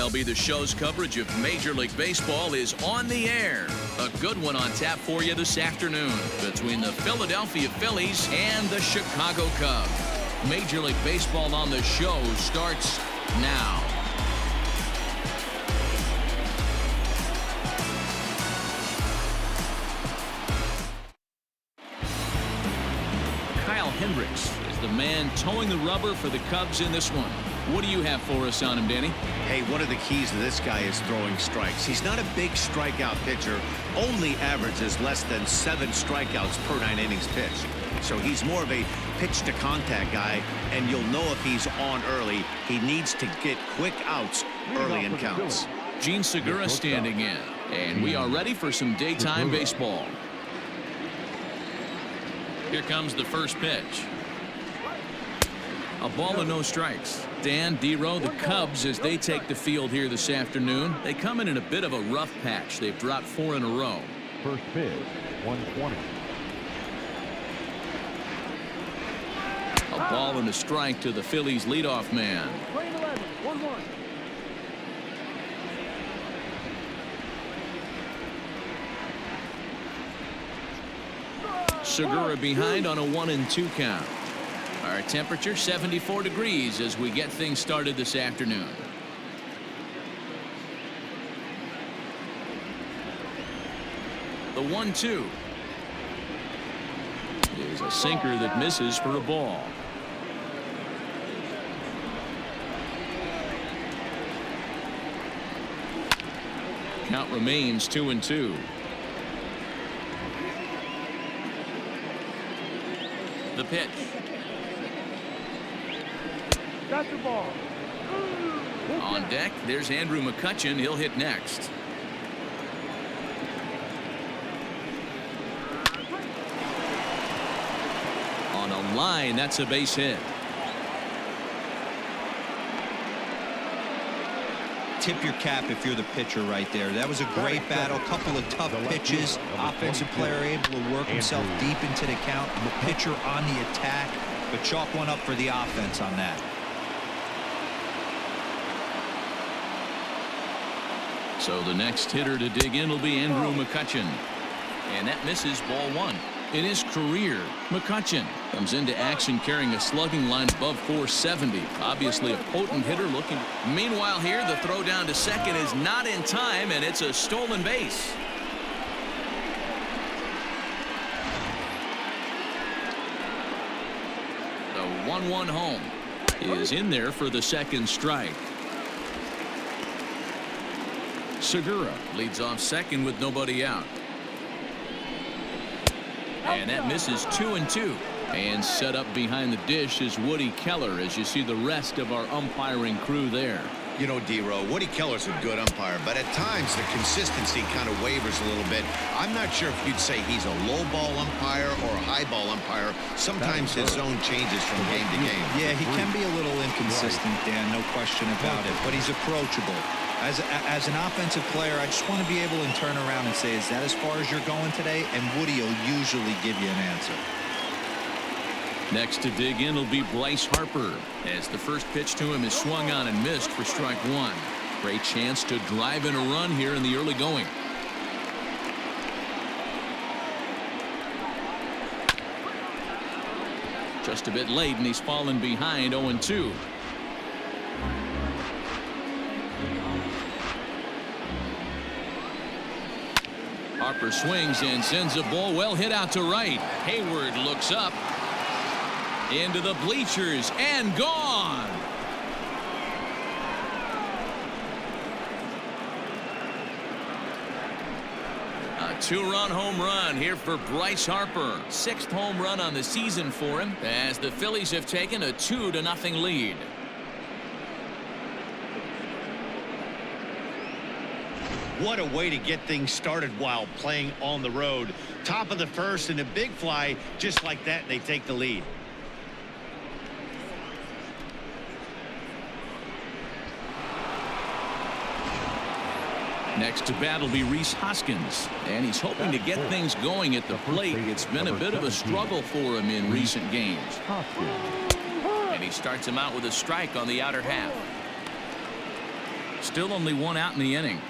MLB The Show's coverage of Major League Baseball is on the air. A good one on tap for you this afternoon between the Philadelphia Phillies and the Chicago Cubs. Major League Baseball on the Show starts now. Hendricks is the man towing the rubber for the Cubs in this one. What do you have for us on him, Danny? Hey, one of the keys to this guy is throwing strikes. He's not a big strikeout pitcher, only averages less than 7 strikeouts per 9 innings pitched. So he's more of a pitch to contact guy, and you'll know if he's on early. He needs to get quick outs early in counts. Gene Segura standing in, and we are ready for some daytime baseball. Here comes the first pitch. A ball and no strikes. Dan, D-Row, the Cubs, as they take the field here this afternoon, they come in a bit of a rough patch. They've dropped 4 in a row. First pitch, 120. A ball and a strike to the Phillies leadoff man. 1-1. Segura behind on a 1-2 count. Our temperature 74 degrees as we get things started this afternoon. The 1-2 is a sinker that misses for a ball. Count remains 2-2. The pitch. Got the ball. On deck, there's Andrew McCutchen. He'll hit next. On a line, that's a base hit. Tip your cap if you're the pitcher right there. That was a great battle. Couple of tough pitches. Offensive player able to work himself deep into the count. The pitcher on the attack, but chalk one up for the offense on that. So the next hitter to dig in will be Andrew McCutchen. And that misses ball 1. In his career, McCutchen comes into action carrying a slugging line above 470. Obviously a potent hitter looking. Meanwhile here, the throw down to second is not in time, and it's a stolen base. The 1-1 home is in there for the second strike. Segura leads off second with nobody out. And that misses 2-2. And set up behind the dish is Woody Keller as you see the rest of our umpiring crew there. You know, D-Row, Woody Keller's a good umpire, but at times the consistency kind of wavers a little bit. I'm not sure if you'd say he's a low ball umpire or a high ball umpire. Sometimes his zone changes from game to game. Yeah, he can be a little inconsistent, Dan, no question about it, but he's approachable. As an offensive player, I just want to be able to turn around and say, is that as far as you're going today? And Woody will usually give you an answer. Next to dig in will be Bryce Harper as the first pitch to him is swung on and missed for strike 1. Great chance to drive in a run here in the early going. Just a bit late, and he's fallen behind 0-2. Harper swings and sends a ball well hit out to right. Hayward looks up into the bleachers and gone. A 2-run home run here for Bryce Harper. 6th home run on the season for him as the Phillies have taken a 2-0 lead. What a way to get things started while playing on the road. Top of the first and a big fly, just like that, they take the lead. Next to bat will be Rhys Hoskins, and he's hoping to get things going at the plate. It's been a bit of a struggle for him in recent games. And he starts him out with a strike on the outer half. Still only one out in the inning.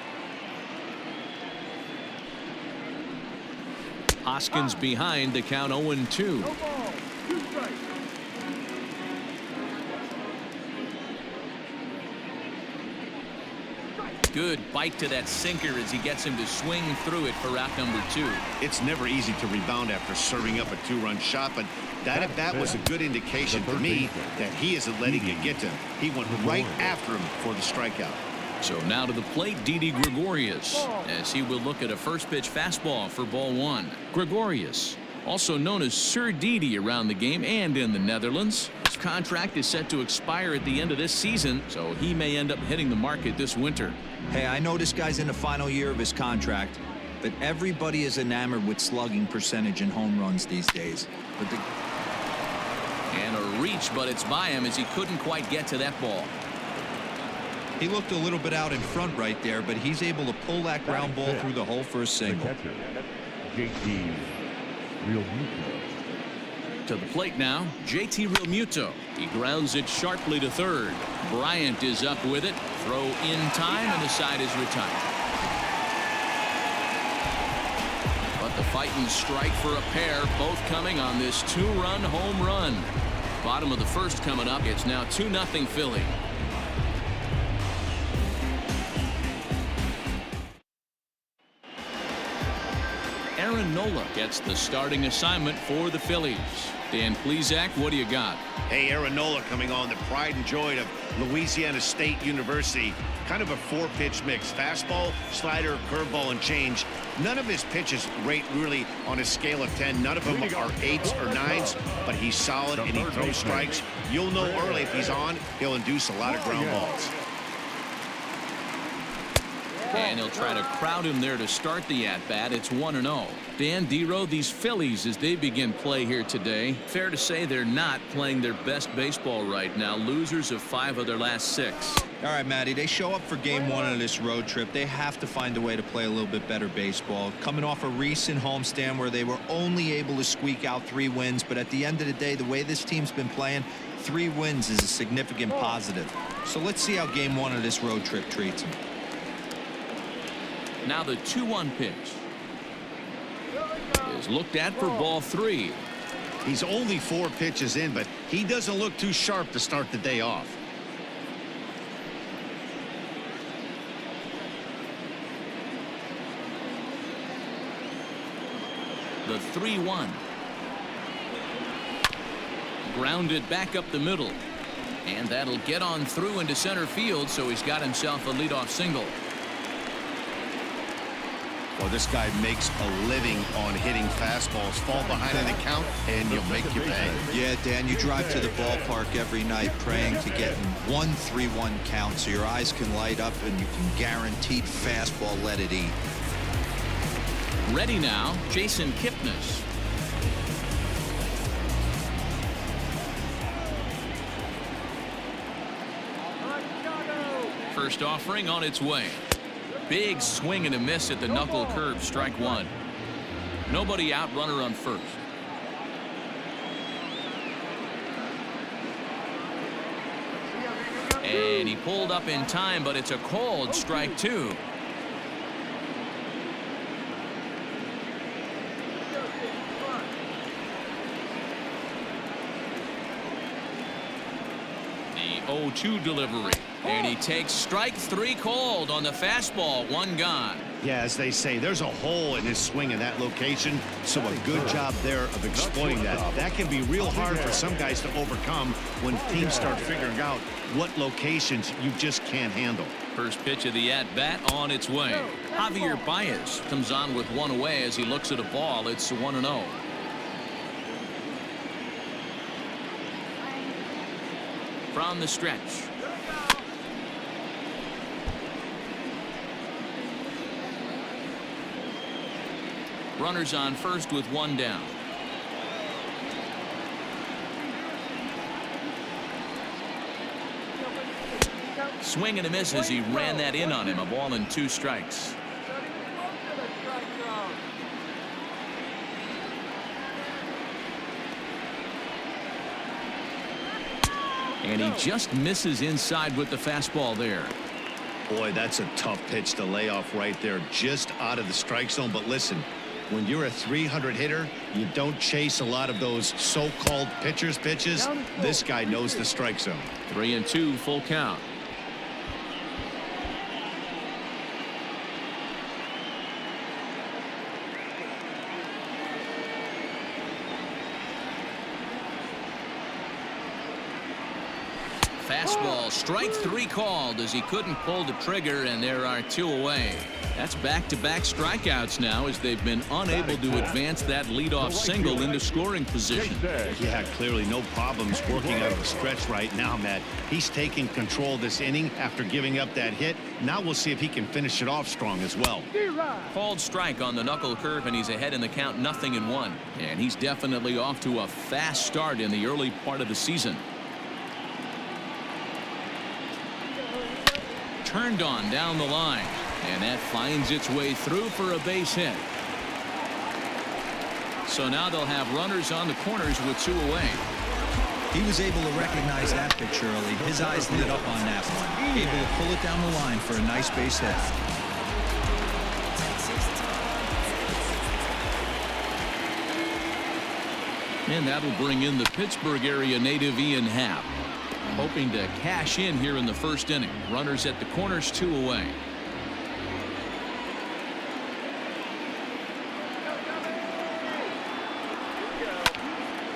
Hoskins behind to count 0-2. No ball. 2 strikes. Good bite to that sinker as he gets him to swing through it for out number 2. It's never easy to rebound after serving up a 2-run shot, but that at bat was a good indication for me that he isn't letting it get to him. He went right after him for the strikeout. So now to the plate, Didi Gregorius, as he will look at a first pitch fastball for ball 1. Gregorius, also known as Sir Didi around the game and in the Netherlands. His contract is set to expire at the end of this season, so he may end up hitting the market this winter. Hey, I know this guy's in the final year of his contract, but everybody is enamored with slugging percentage and home runs these days. And a reach, but it's by him as he couldn't quite get to that ball. He looked a little bit out in front right there, but he's able to pull that ground ball through the hole for a The single. catcher, JT Realmuto. To the plate now, JT Realmuto. He grounds it sharply to third. Bryant is up with it. Throw in time, and the side is retired. But the fighting strike for a pair, both coming on this 2-run home run. Bottom of the first coming up. It's now 2-0 Philly. Aaron Nola gets the starting assignment for the Phillies. Dan Plesac, what do you got? Hey, Aaron Nola coming on, the pride and joy of Louisiana State University. Kind of a 4-pitch mix. Fastball, slider, curveball, and change. None of his pitches rate really on a scale of 10. None of them are 8s or 9s, but he's solid and he throws strikes. You'll know early if he's on, he'll induce a lot of ground balls. And he'll try to crowd him there to start the at-bat. It's 1-0. Dan Dero, these Phillies, as they begin play here today, fair to say they're not playing their best baseball right now. Losers of 5 of their last 6. All right, Matty, they show up for game 1 of this road trip. They have to find a way to play a little bit better baseball. Coming off a recent homestand where they were only able to squeak out 3 wins, but at the end of the day, the way this team's been playing, 3 wins is a significant positive. So let's see how game 1 of this road trip treats them. Now the 2-1 pitch is looked at for ball 3. He's only 4 pitches in, but he doesn't look too sharp to start the day off. The 3-1. Grounded back up the middle. And that'll get on through into center field, so he's got himself a leadoff single. Well, this guy makes a living on hitting fastballs. Fall behind on the count, and you'll make your pay. Yeah, Dan, you drive to the ballpark every night praying to get 1 3-1 count so your eyes can light up and you can guaranteed fastball let it eat. Ready now, Jason Kipnis. First offering on its way. Big swing and a miss at the knuckle curve, strike 1. Nobody out, runner on first. And he pulled up in time, but it's a called strike 2. The 0-2 delivery. And he takes strike 3 called on the fastball. 1 gone. Yeah, as they say, there's a hole in his swing in that location, so a good job there of exploiting that. That can be real hard for some guys to overcome when teams start figuring out what locations you just can't handle. First pitch of the at-bat on its way. Javier Baez comes on with 1 away as he looks at a ball. It's 1-0. From the stretch. Runners on first with 1 down. Swing and a miss as he ran that in on him. A ball and 2 strikes. And he just misses inside with the fastball there. Boy, that's a tough pitch to lay off right there, just out of the strike zone. But listen, when you're a 300 hitter, you don't chase a lot of those so-called pitcher's pitches. This guy knows the strike zone. 3-2, full count. Fastball, strike 3 called as he couldn't pull the trigger, and there are 2 away. That's back-to-back strikeouts now as they've been unable to advance that leadoff single into scoring position. Yeah, clearly no problems working out of the stretch right now, Matt. He's taking control of this inning after giving up that hit. Now we'll see if he can finish it off strong as well. Called strike on the knuckle curve, and he's ahead in the count, 0-1. And he's definitely off to a fast start in the early part of the season. Turned on down the line, and that finds its way through for a base hit. So now they'll have runners on the corners with 2 away. He was able to recognize that pitch early. His eyes lit up on that one. Able to pull it down the line for a nice base hit. And that'll bring in the Pittsburgh area native Ian Happ, hoping to cash in here in the first inning. Runners at the corners, 2 away.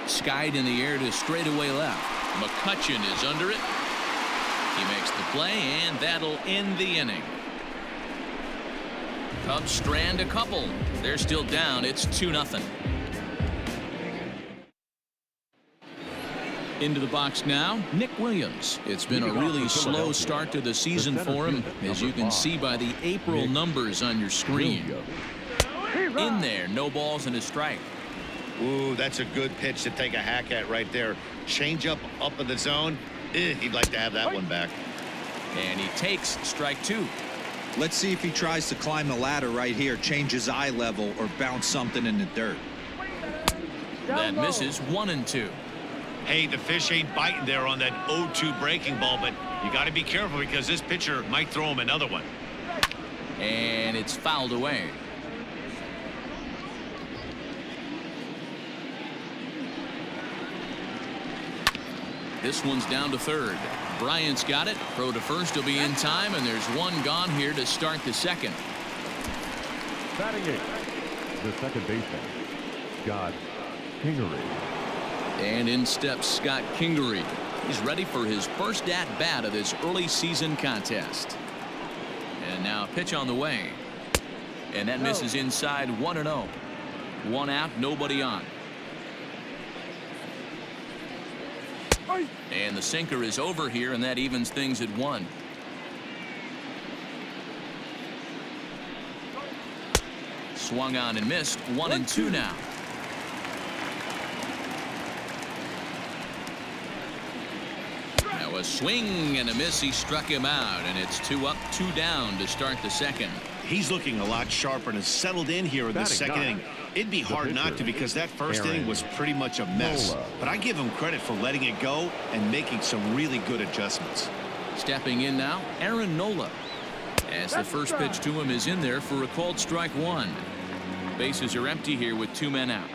Skied in the air to straightaway left. McCutchen is under it. He makes the play, and that'll end the inning. Cubs strand a couple. They're still down. It's 2-0. Into the box now, Nick Williams. It's been a really slow start to the season for him, as you can see by the April numbers on your screen. In there, no balls and a strike. Ooh, that's a good pitch to take a hack at right there. Change up in the zone. He'd like to have that one back. And he takes strike 2. Let's see if he tries to climb the ladder right here, change his eye level, or bounce something in the dirt. That misses. 1-2. Hey, the fish ain't biting there on that 0-2 breaking ball, but you got to be careful because this pitcher might throw him another one. And it's fouled away. This one's down to third. Bryant's got it. Throw to first will be in time, and there's 1 gone here to start the second. Batting 8, the second baseman, Scott Kingery. And in steps Scott Kingery. He's ready for his first at-bat of this early season contest. And now a pitch on the way. And that misses inside. 1-0. 1 out, nobody on. And the sinker is over here, and that evens things at 1. Swung on and missed. 1-2 now. Now a swing and a miss. He struck him out, and it's 2 up, 2 down to start the second. He's looking a lot sharper and has settled in here in the second inning. It'd be hard not to because that first inning was pretty much a mess. But I give him credit for letting it go and making some really good adjustments. Stepping in now, Aaron Nola. As the first pitch to him is in there for a called strike 1. Bases are empty here with 2 men out.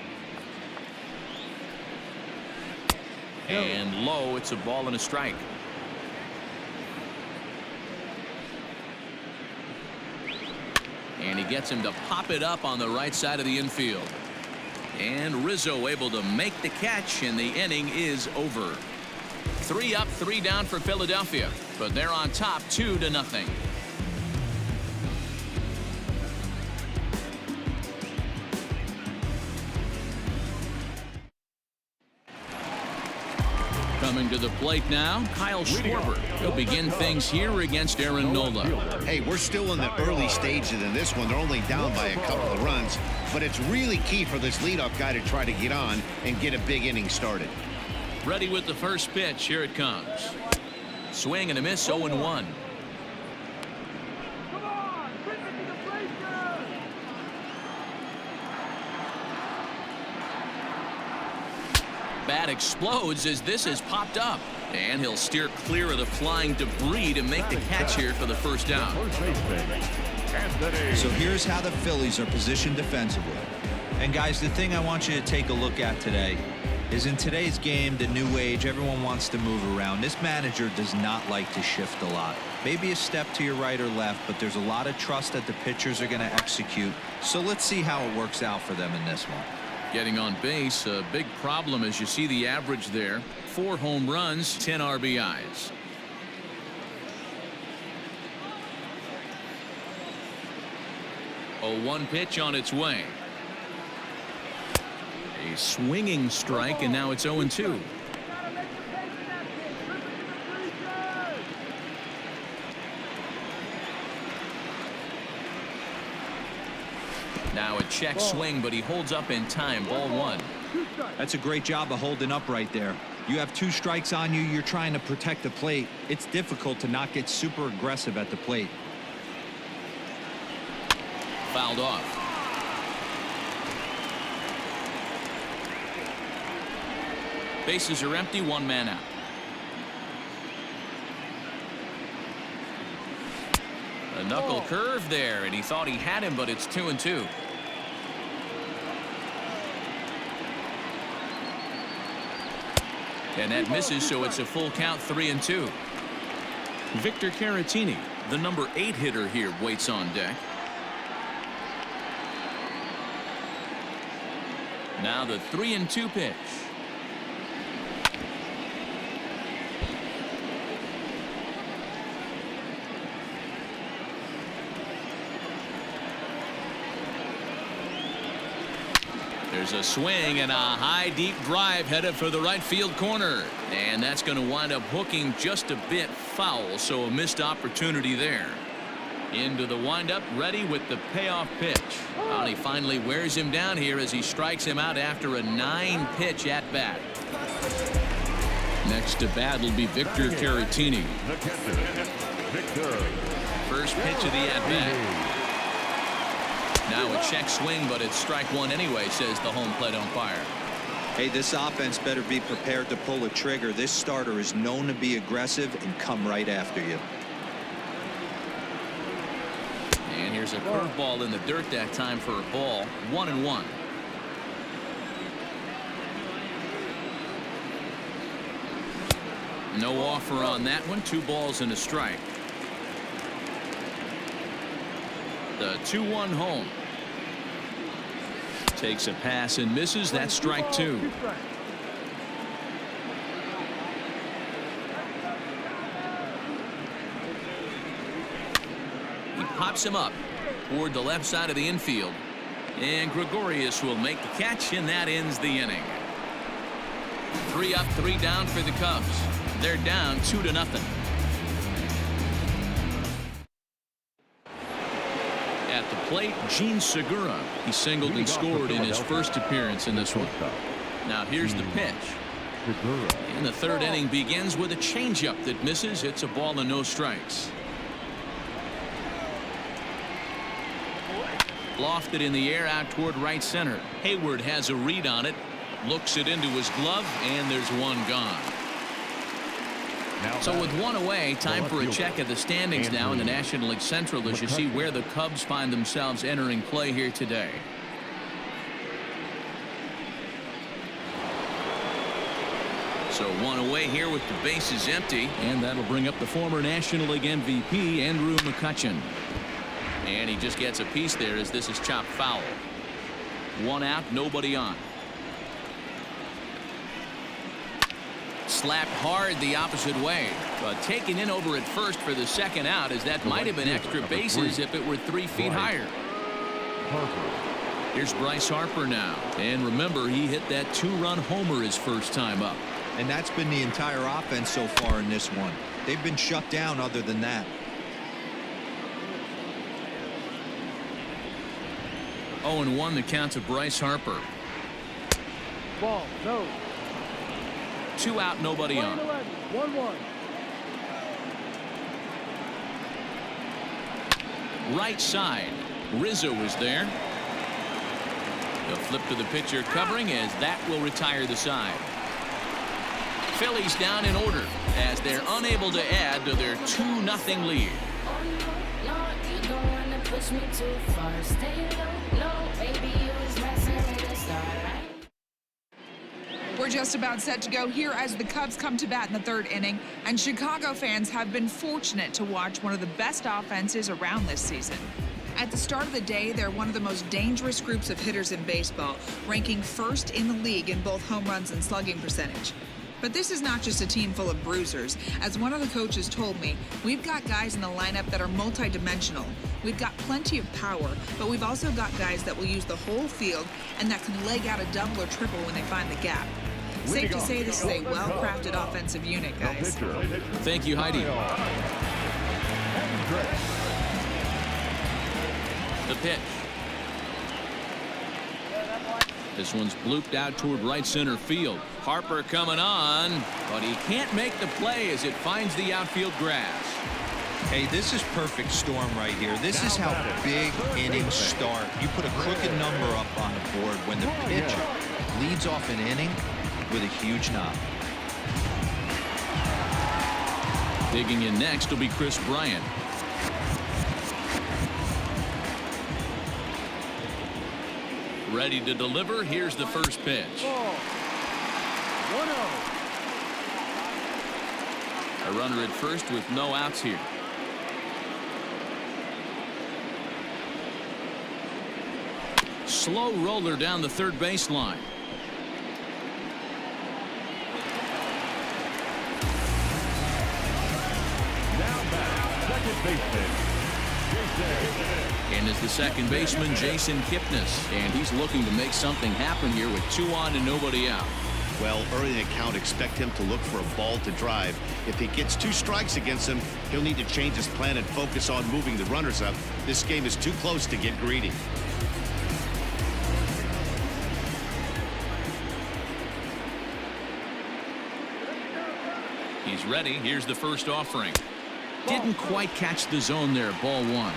And low, it's a ball and a strike. And he gets him to pop it up on the right side of the infield. And Rizzo able to make the catch, and the inning is over. 3 up, 3 down for Philadelphia, but they're on top 2-0. Coming to the plate now, Kyle Schwarber. He'll begin things here against Aaron Nola. Hey, we're still in the early stages in this one. They're only down by a couple of runs, but it's really key for this leadoff guy to try to get on and get a big inning started. Ready with the first pitch. Here it comes. Swing and a miss. 0-1. bat explodes as this is popped up. And he'll steer clear of the flying debris to make the catch here for the first down. So here's how the Phillies are positioned defensively. And guys, the thing I want you to take a look at today is in today's game, the new age, everyone wants to move around. This manager does not like to shift a lot. Maybe a step to your right or left, but there's a lot of trust that the pitchers are going to execute. So let's see how it works out for them in this one. Getting on base, a big problem as you see the average there. 4 home runs, 10 RBIs. A 1 pitch on its way. A swinging strike, and now it's 0-2. Now a check swing, but he holds up in time. Ball 1. That's a great job of holding up right there. You have 2 strikes on you. You're trying to protect the plate. It's difficult to not get super aggressive at the plate. Fouled off. Bases are empty, 1 man out. A knuckle curve there, and he thought he had him, but it's 2-2. And that misses, so it's a full count, 3-2. Victor Caratini, the number 8 hitter here, waits on deck. Now the 3-2 pitch. There's a swing and a high deep drive headed for the right field corner, and that's going to wind up hooking just a bit foul, so a missed opportunity there. Into the windup, ready with the payoff pitch. Well, he finally wears him down here as he strikes him out after a 9-pitch at bat. Next to bat will be Victor Caratini. First pitch of the at bat. Now a check swing, but it's strike 1 anyway, says the home plate umpire. Hey, this offense better be prepared to pull a trigger. This starter is known to be aggressive and come right after you. And here's a curveball in the dirt that time for a ball. 1-1. No offer on that one. 2 balls and a strike. The 2-1 home. Takes a pass and misses. That's strike 2. He pops him up toward the left side of the infield. And Gregorius will make the catch, and that ends the inning. 3 up, 3 down for the Cubs. They're down 2-0. At the plate, Gene Segura. He singled and scored in his first appearance in this one. Now here's the pitch. And the 3rd inning begins with a changeup that misses. It's a ball and no strikes. Lofted in the air out toward right center. Hayward has a read on it. Looks it into his glove, and there's 1 gone. So with 1 away, time for a check of the standings now in the National League Central as you see where the Cubs find themselves entering play here today. So 1 away here with the bases empty, and that'll bring up the former National League MVP Andrew McCutchen. And he just gets a piece there as this is chopped foul. 1 out, nobody on. Slapped hard the opposite way, but taken in over at first for the 2nd out, as that might have been extra bases if it were 3 feet higher. Here's Bryce Harper now, and remember, he hit that 2-run homer his first time up. And that's been the entire offense so far in this one. They've been shut down other than that. 0-1 the count to Bryce Harper. Ball, no. 2 out, nobody on. 1-1. Right side. Rizzo is there. The flip to the pitcher covering as that will retire the side. Phillies down in order as they're unable to add to their 2-0 lead. We're just about set to go here as the Cubs come to bat in the third inning, and Chicago fans have been fortunate to watch one of the best offenses around this season. At the start of the day, they're one of the most dangerous groups of hitters in baseball, ranking first in the league in both home runs and slugging percentage. But this is not just a team full of bruisers. As one of the coaches told me, we've got guys in the lineup that are multidimensional. We've got plenty of power, but we've also got guys that will use the whole field and that can leg out a double or triple when they find the gap. Safe to say this is a well-crafted offensive unit, guys. Thank you, Heidi. The pitch. This one's blooped out toward right center field. Harper coming on, but he can't make the play as it finds the outfield grass. Hey, this is perfect storm right here. This is how big innings start. You put a crooked number up on the board when the pitcher leads off an inning with a huge knock. Digging in next will be Chris Bryant. Ready to deliver. Here's the first pitch. 1-0. A runner at first with no outs here. Slow roller down the third baseline. Second baseman, And is the second baseman, Jason Kipnis. And he's looking to make something happen here with 2 on and nobody out. Well, early in the count, expect him to look for a ball to drive. If he gets 2 strikes against him, he'll need to change his plan and focus on moving the runners up. This game is too close to get greedy. He's ready. Here's the first offering. Didn't quite catch the zone there. Ball 1.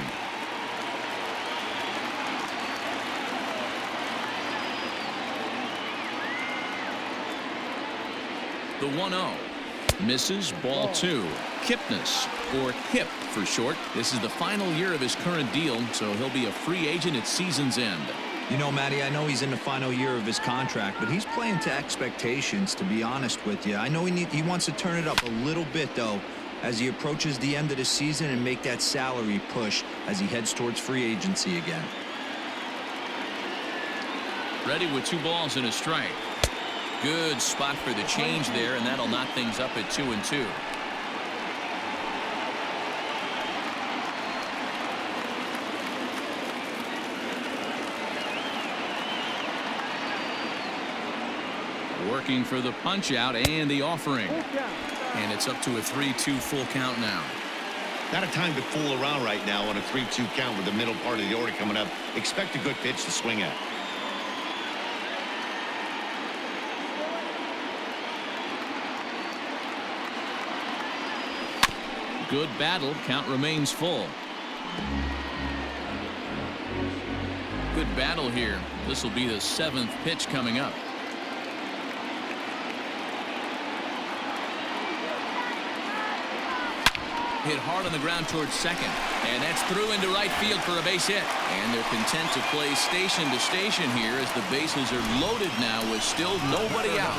The 1-0. Misses. Ball 2. Kipnis, or Hip for short. This is the final year of his current deal, so he'll be a free agent at season's end. You know, Matty, I know he's in the final year of his contract, but he's playing to expectations, to be honest with you. I know he wants to turn it up a little bit, though, as he approaches the end of the season and make that salary push as he heads towards free agency again. Ready with 2 balls and a strike. Good spot for the change there, and that'll knock things up at 2-2. Working for the punch out and the offering. And it's up to a 3-2 full count now. Not a time to fool around right now on a 3-2 count with the middle part of the order coming up. Expect a good pitch to swing at. Good battle. Count remains full. Good battle here. This will be the 7th pitch coming up. Hit hard on the ground towards second, and that's through into right field for a base hit. And they're content to play station to station here as the bases are loaded now with still nobody out.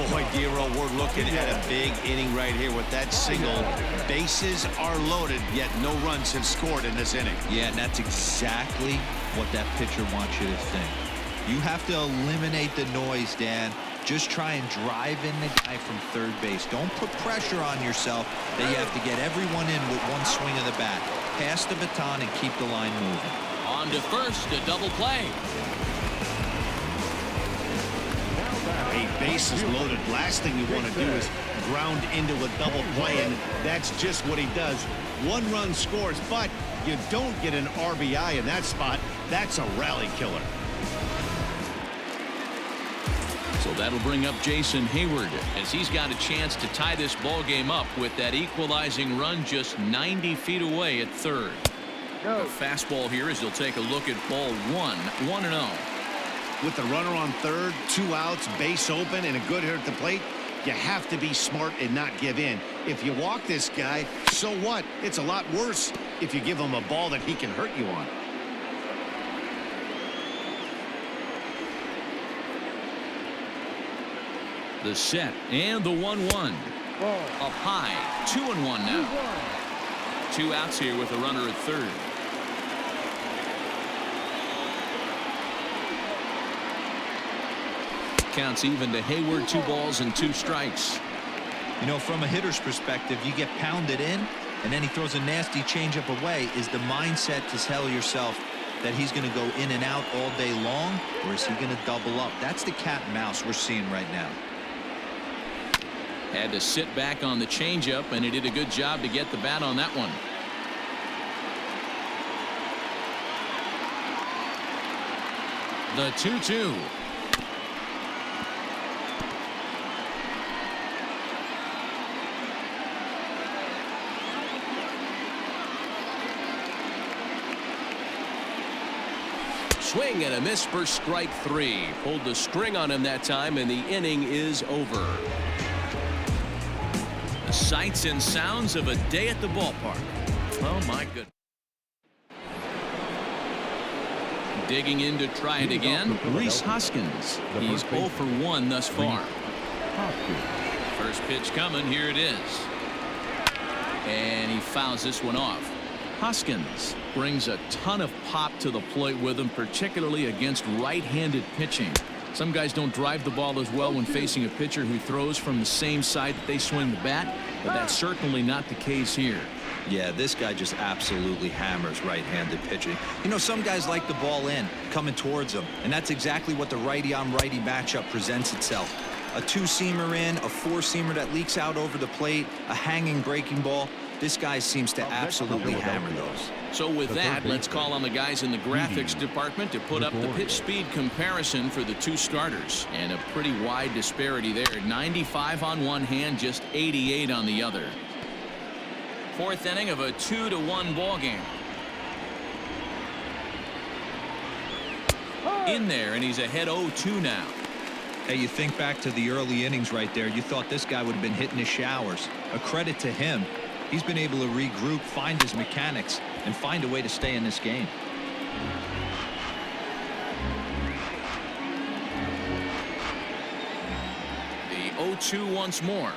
Boy, Giro, we're looking at a big inning right here with that single. Bases are loaded, yet no runs have scored in this inning. Yeah, and that's exactly what that pitcher wants you to think. You have to eliminate the noise, Dan. Just try and drive in the guy from third base. Don't put pressure on yourself that you have to get everyone in with one swing of the bat. Pass the baton and keep the line moving. On to first, a double play. A base is loaded. Last thing you want to do is ground into a double play, and that's just what he does. 1 run scores, but you don't get an RBI in that spot. That's a rally killer. So that'll bring up Jason Hayward as he's got a chance to tie this ball game up with that equalizing run just 90 feet away at third. The fastball here as he'll take a look at ball 1, 1-0. With the runner on third, 2 outs, base open, and a good hitter at the plate, You have to be smart and not give in. If you walk this guy, so what? It's a lot worse if you give him a ball that he can hurt you on. The set and the 1-1. Up high, 2-1 now. 2 outs here with a runner at third. Counts even to Hayward. 2 balls and 2 strikes. You know, from a hitter's perspective, you get pounded in, and then he throws a nasty changeup away. Is the mindset to tell yourself that he's going to go in and out all day long, or is he going to double up? That's the cat and mouse we're seeing right now. Had to sit back on the changeup, and he did a good job to get the bat on that one. The 2-2. Swing and a miss for strike 3. Pulled the string on him that time, and the inning is over. The sights and sounds of a day at the ballpark. Oh, my goodness. Digging in to try it again, Rhys Hoskins. He's 0 for 1 thus far. First pitch coming. Here it is. And he fouls this one off. Hoskins brings a ton of pop to the plate with him, particularly against right-handed pitching. Some guys don't drive the ball as well when facing a pitcher who throws from the same side that they swing the bat, but that's certainly not the case here. Yeah, this guy just absolutely hammers right-handed pitching. You know, some guys like the ball in, coming towards them, and that's exactly what the righty-on-righty matchup presents itself. A 2-seamer in, a 4-seamer that leaks out over the plate, a hanging breaking ball. This guy seems to absolutely hammer those. So with that, let's call on the guys in the graphics department to put up the pitch speed comparison for the 2 starters. And a pretty wide disparity there. 95 on one hand, just 88 on the other. 4th inning of a 2-1 ball game. In there, and he's ahead 0-2 now. Hey, you think back to the early innings right there. You thought this guy would have been hitting his showers. A credit to him. He's been able to regroup, find his mechanics, and find a way to stay in this game. The 0-2 once more.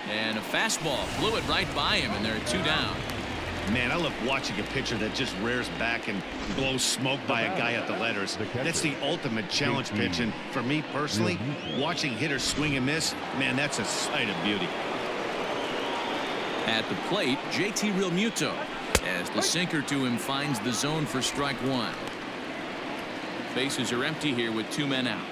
And a fastball blew it right by him, and they're 2 down. Man, I love watching a pitcher that just rears back and blows smoke by a guy at the letters. That's the ultimate challenge pitch, and for me personally, watching hitters swing and miss, man, that's a sight of beauty. At the plate, JT Realmuto, as the sinker to him finds the zone for strike 1. Bases are empty here with 2 men out.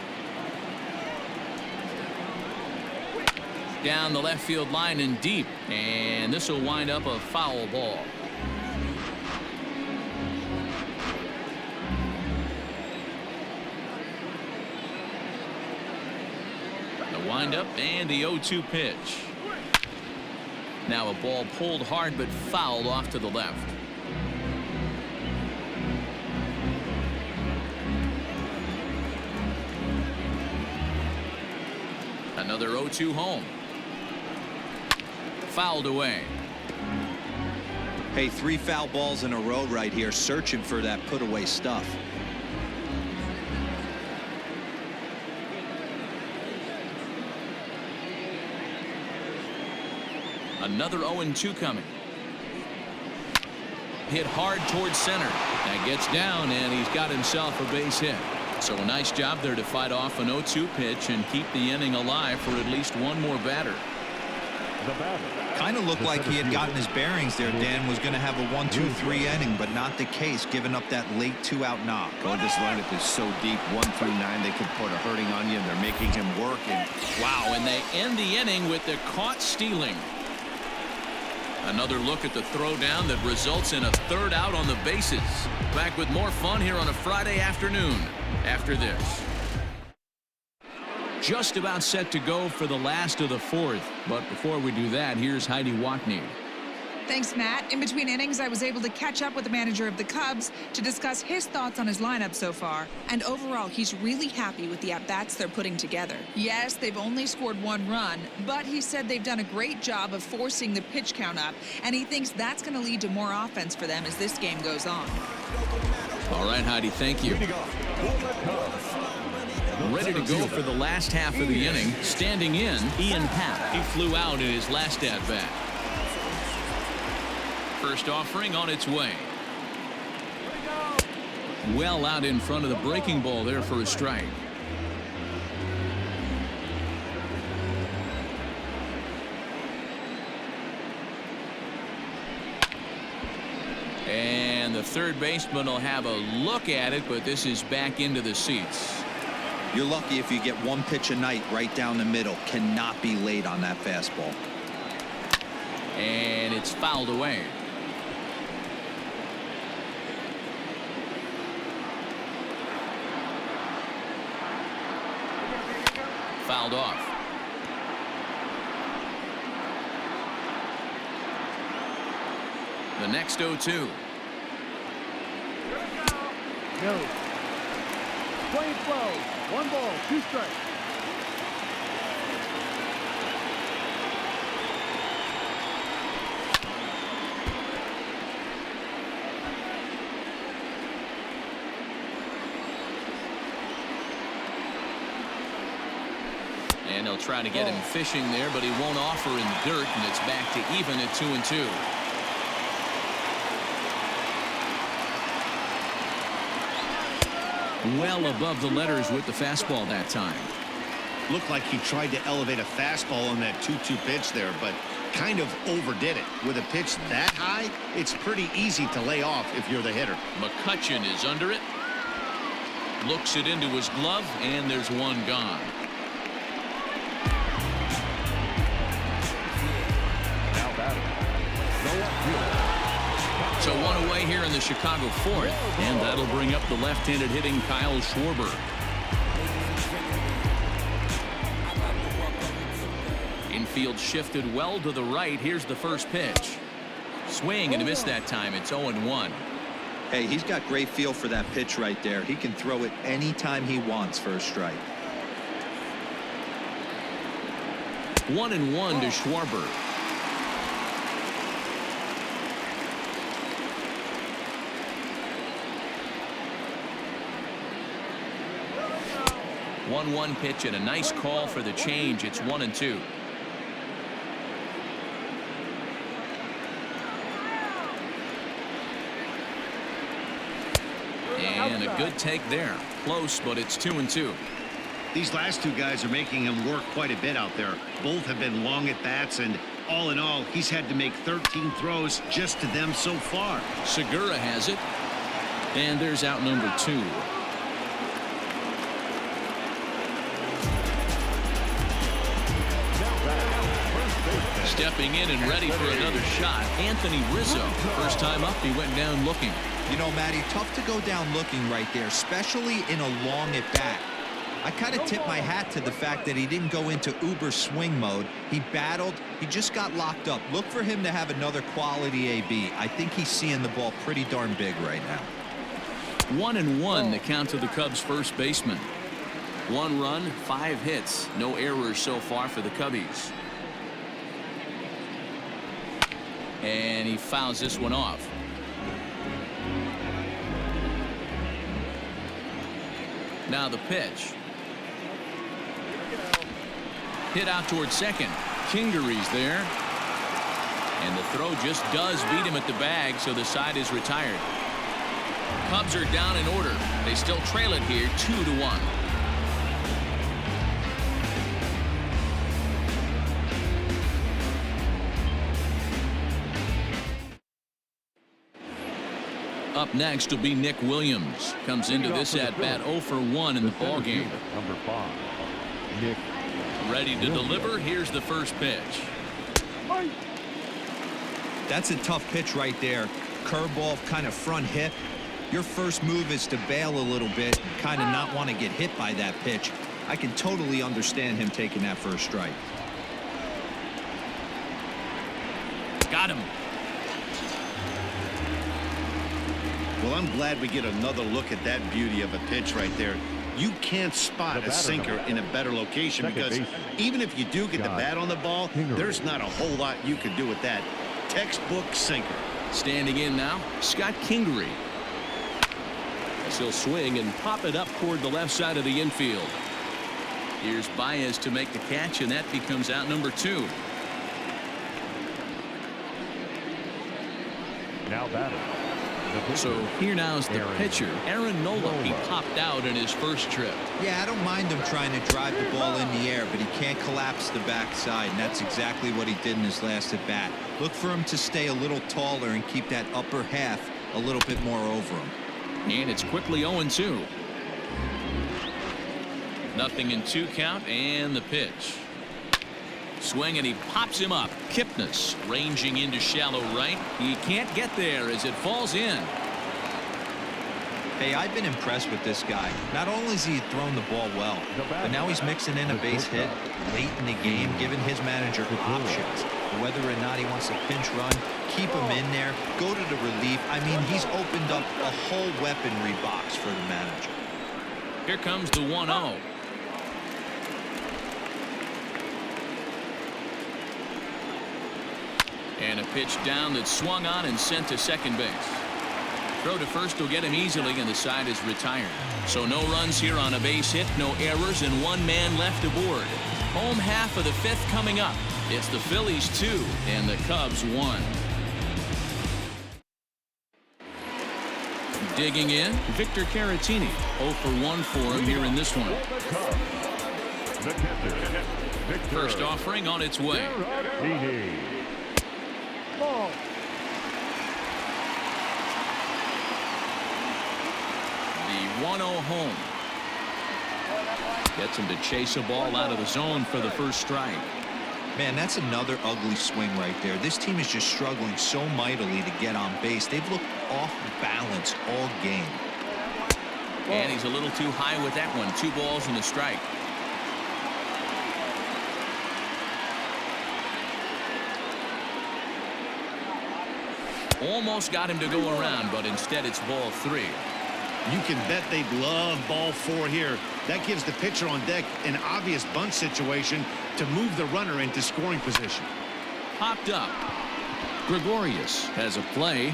Down the left field line and deep, and this will wind up a foul ball. The windup and the 0-2 pitch. Now a ball pulled hard but fouled off to the left. Another 0-2 home. Fouled away. Hey, 3 foul balls in a row right here, searching for that put away stuff. Another 0-2 coming. Hit hard towards center. That gets down, and he's got himself a base hit. So a nice job there to fight off an 0-2 pitch and keep the inning alive for at least one more batter. Kind of looked like he had gotten his bearings there. Dan was going to have a 1-2-3 inning, but not the case, giving up that late 2-out knock. Oh, this lineup is so deep, 1 through 9, they could put a hurting on you, and they're making him work. And wow, and they end the inning with the caught stealing. Another look at the throwdown that results in a third out on the bases. Back with more fun here on a Friday afternoon after this. Just about set to go for the last of the fourth. But before we do that, here's Heidi Watney. Thanks, Matt. In between innings, I was able to catch up with the manager of the Cubs to discuss his thoughts on his lineup so far. And overall, he's really happy with the at-bats they're putting together. Yes, they've only scored 1 run, but he said they've done a great job of forcing the pitch count up, and he thinks that's going to lead to more offense for them as this game goes on. All right, Heidi, thank you. Ready to go for the last half of the inning. Standing in, Ian Happ. He flew out in his last at-bat. First offering on its way. Well out in front of the breaking ball there for a strike. And the third baseman will have a look at it, but this is back into the seats. You're lucky if you get 1 pitch a night right down the middle. Cannot be late on that fastball. And it's fouled away. Fouled off. The next 0-2. No. Playing slow. 1 ball, 2 strikes. And they'll try to get him fishing there, but he won't offer in the dirt, and it's back to even at 2-2. Well above the letters with the fastball that time. Looked like he tried to elevate a fastball on that 2-2 pitch there, but kind of overdid it. With a pitch that high, it's pretty easy to lay off if you're the hitter. McCutchen is under it. Looks it into his glove, and there's 1 gone. So 1 away here in the Chicago 4th, and that'll bring up the left-handed hitting Kyle Schwarber. Infield shifted well to the right. Here's the first pitch. Swing and a miss that time. It's 0-1. Hey, he's got great feel for that pitch right there. He can throw it anytime he wants for a strike. 1-1 to Schwarber. One pitch and a nice call for the change. It's 1-2. And a good take there. Close, but it's 2-2. These last 2 guys are making him work quite a bit out there. Both have been long at bats, and all in all, he's had to make 13 throws just to them so far. Segura has it. And there's out number 2. Stepping in and ready for another shot, Anthony Rizzo. First time up, he went down looking. You know, Matty, tough to go down looking right there, especially in a long at-bat. I kind of tip my hat to the fact that he didn't go into uber swing mode. He battled. He just got locked up. Look for him to have another quality AB. I think he's seeing the ball pretty darn big right now. 1-1 the count to the Cubs first baseman. 1 run, 5 hits. No errors so far for the Cubbies. And he fouls this one off. Now the pitch. Hit out towards second. Kingery's there. And the throw just does beat him at the bag, so the side is retired. Cubs are down in order. They still trail it here 2-1. Up next will be Nick Williams. Comes into this at-bat 0 for 1 in the ballgame. Number 5, Nick. Ready to deliver. Here's the first pitch. That's a tough pitch right there. Curveball, kind of front hip. Your first move is to bail a little bit, kind of not want to get hit by that pitch. I can totally understand him taking that first strike. Got him. Well, I'm glad we get another look at that beauty of a pitch right there. You can't spot a sinker in a better location because even if you do get the bat on the ball, there's not a whole lot you can do with that. Textbook sinker. Standing in now, Scott Kingery. He'll swing and pop it up toward the left side of the infield. Here's Baez to make the catch, and that becomes out number 2. Now batting. So here now is the pitcher, Aaron Nola. He popped out in his first trip. Yeah, I don't mind him trying to drive the ball in the air, but he can't collapse the backside, and that's exactly what he did in his last at bat. Look for him to stay a little taller and keep that upper half a little bit more over him. And it's quickly 0-2. Nothing in 2 count, and the pitch. Swing, and he pops him up. Kipnis ranging into shallow right. He can't get there as it falls in. Hey, I've been impressed with this guy. Not only has he thrown the ball well, but now he's mixing in a base hit late in the game, giving his manager options. Whether or not he wants a pinch run, keep him in there, go to the relief. I mean, he's opened up a whole weaponry box for the manager. Here comes the 1-0. And a pitch down that's swung on and sent to second base. Throw to first will get him easily, and the side is retired. So no runs here on a base hit, no errors, and 1 man left aboard. Home half of the 5th coming up. It's the Phillies 2 and the Cubs 1. Digging in, Victor Caratini. 0 for 1 for him here in this one. First offering on its way. Ball. The 1-0 home. Gets him to chase a ball out of the zone for the first strike. Man, that's another ugly swing right there. This team is just struggling so mightily to get on base. They've looked off balance all game. And he's a little too high with that one. 2 balls and a strike. Almost got him to go around, but instead it's ball 3. You can bet they'd love ball 4 here. That gives the pitcher on deck an obvious bunt situation to move the runner into scoring position. Popped up. Gregorius has a play.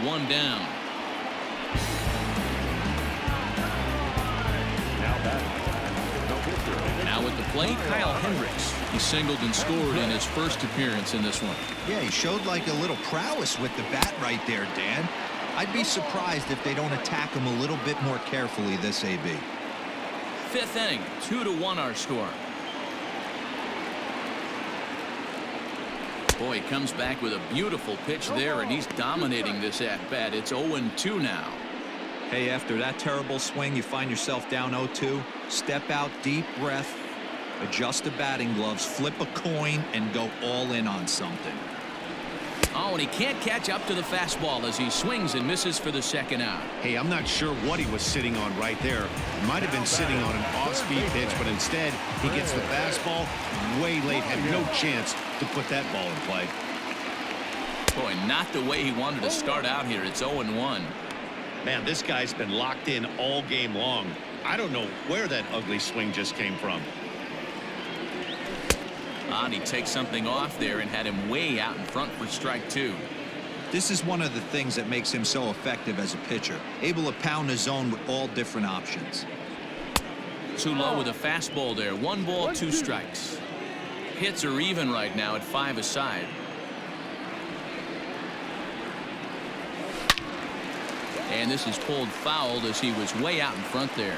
1 down. Now at the plate, Kyle Hendricks. He singled and scored in his first appearance in this one. Yeah, he showed like a little prowess with the bat right there, Dan. I'd be surprised if they don't attack him a little bit more carefully this AB. 5th inning, 2-1 our score. Boy, he comes back with a beautiful pitch there, and he's dominating this at-bat. It's 0-2 now. Hey, after that terrible swing, you find yourself down 0-2. Step out, deep breath, adjust the batting gloves, flip a coin, and go all in on something. Oh, and he can't catch up to the fastball as he swings and misses for the second out. Hey, I'm not sure what he was sitting on right there. Might have been sitting on an off-speed pitch, but instead he gets the fastball way late. Had no chance to put that ball in play. Boy, not the way he wanted to start out here. It's 0-1. Man, this guy's been locked in all game long. I don't know where that ugly swing just came from. And he takes something off there and had him way out in front for strike 2. This is one of the things that makes him so effective as a pitcher, able to pound the zone with all different options. Too low with a fastball there. 1 ball, 2 strikes. Hits are even right now at 5 aside. And this is pulled foul as he was way out in front there.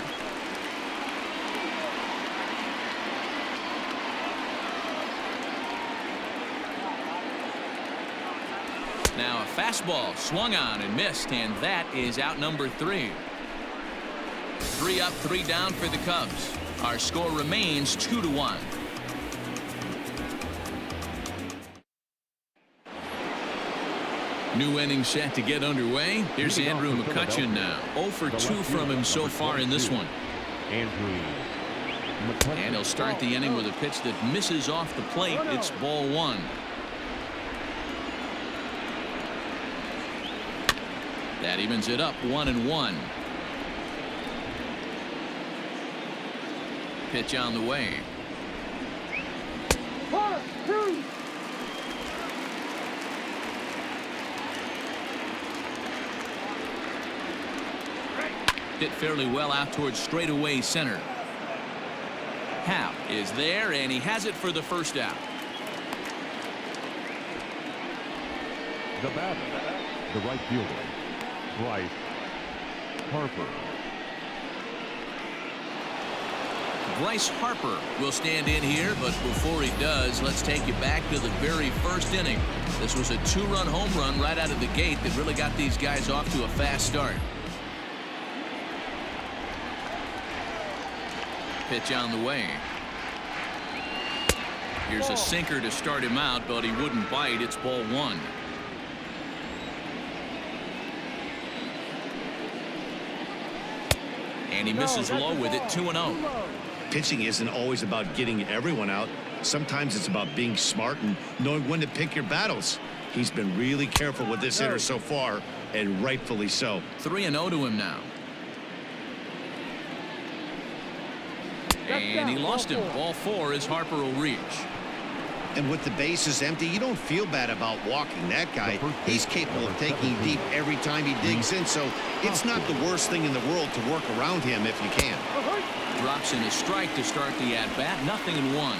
Now a fastball swung on and missed, and that is out number 3. 3 up, 3 down for the Cubs. Our score remains 2-1. New inning set to get underway. Here's Andrew McCutchen now. 0 for 2 from him so far in this one. And he'll start the inning with a pitch that misses off the plate. It's ball 1. That evens it up 1-1. Pitch on the way. 1, 2. Hit fairly well out towards straightaway center. Hap is there, and he has it for the first out. The batter, the right fielder, Bryce Harper. Bryce Harper will stand in here, but before he does, let's take you back to the very first inning. This was a 2-run home run right out of the gate that really got these guys off to a fast start. Pitch on the way. Here's a sinker to start him out, but he wouldn't bite. It's ball 1. And he misses low with it. 2-0. Pitching isn't always about getting everyone out. Sometimes it's about being smart and knowing when to pick your battles. He's been really careful with this hitter so far, and rightfully so. 3-0 to him now. And he lost him. Ball 4 as Harper will reach. And with the bases empty, you don't feel bad about walking that guy. He's capable of taking deep every time he digs in, so it's not the worst thing in the world to work around him if you can. Drops in a strike to start the at-bat. 0-1.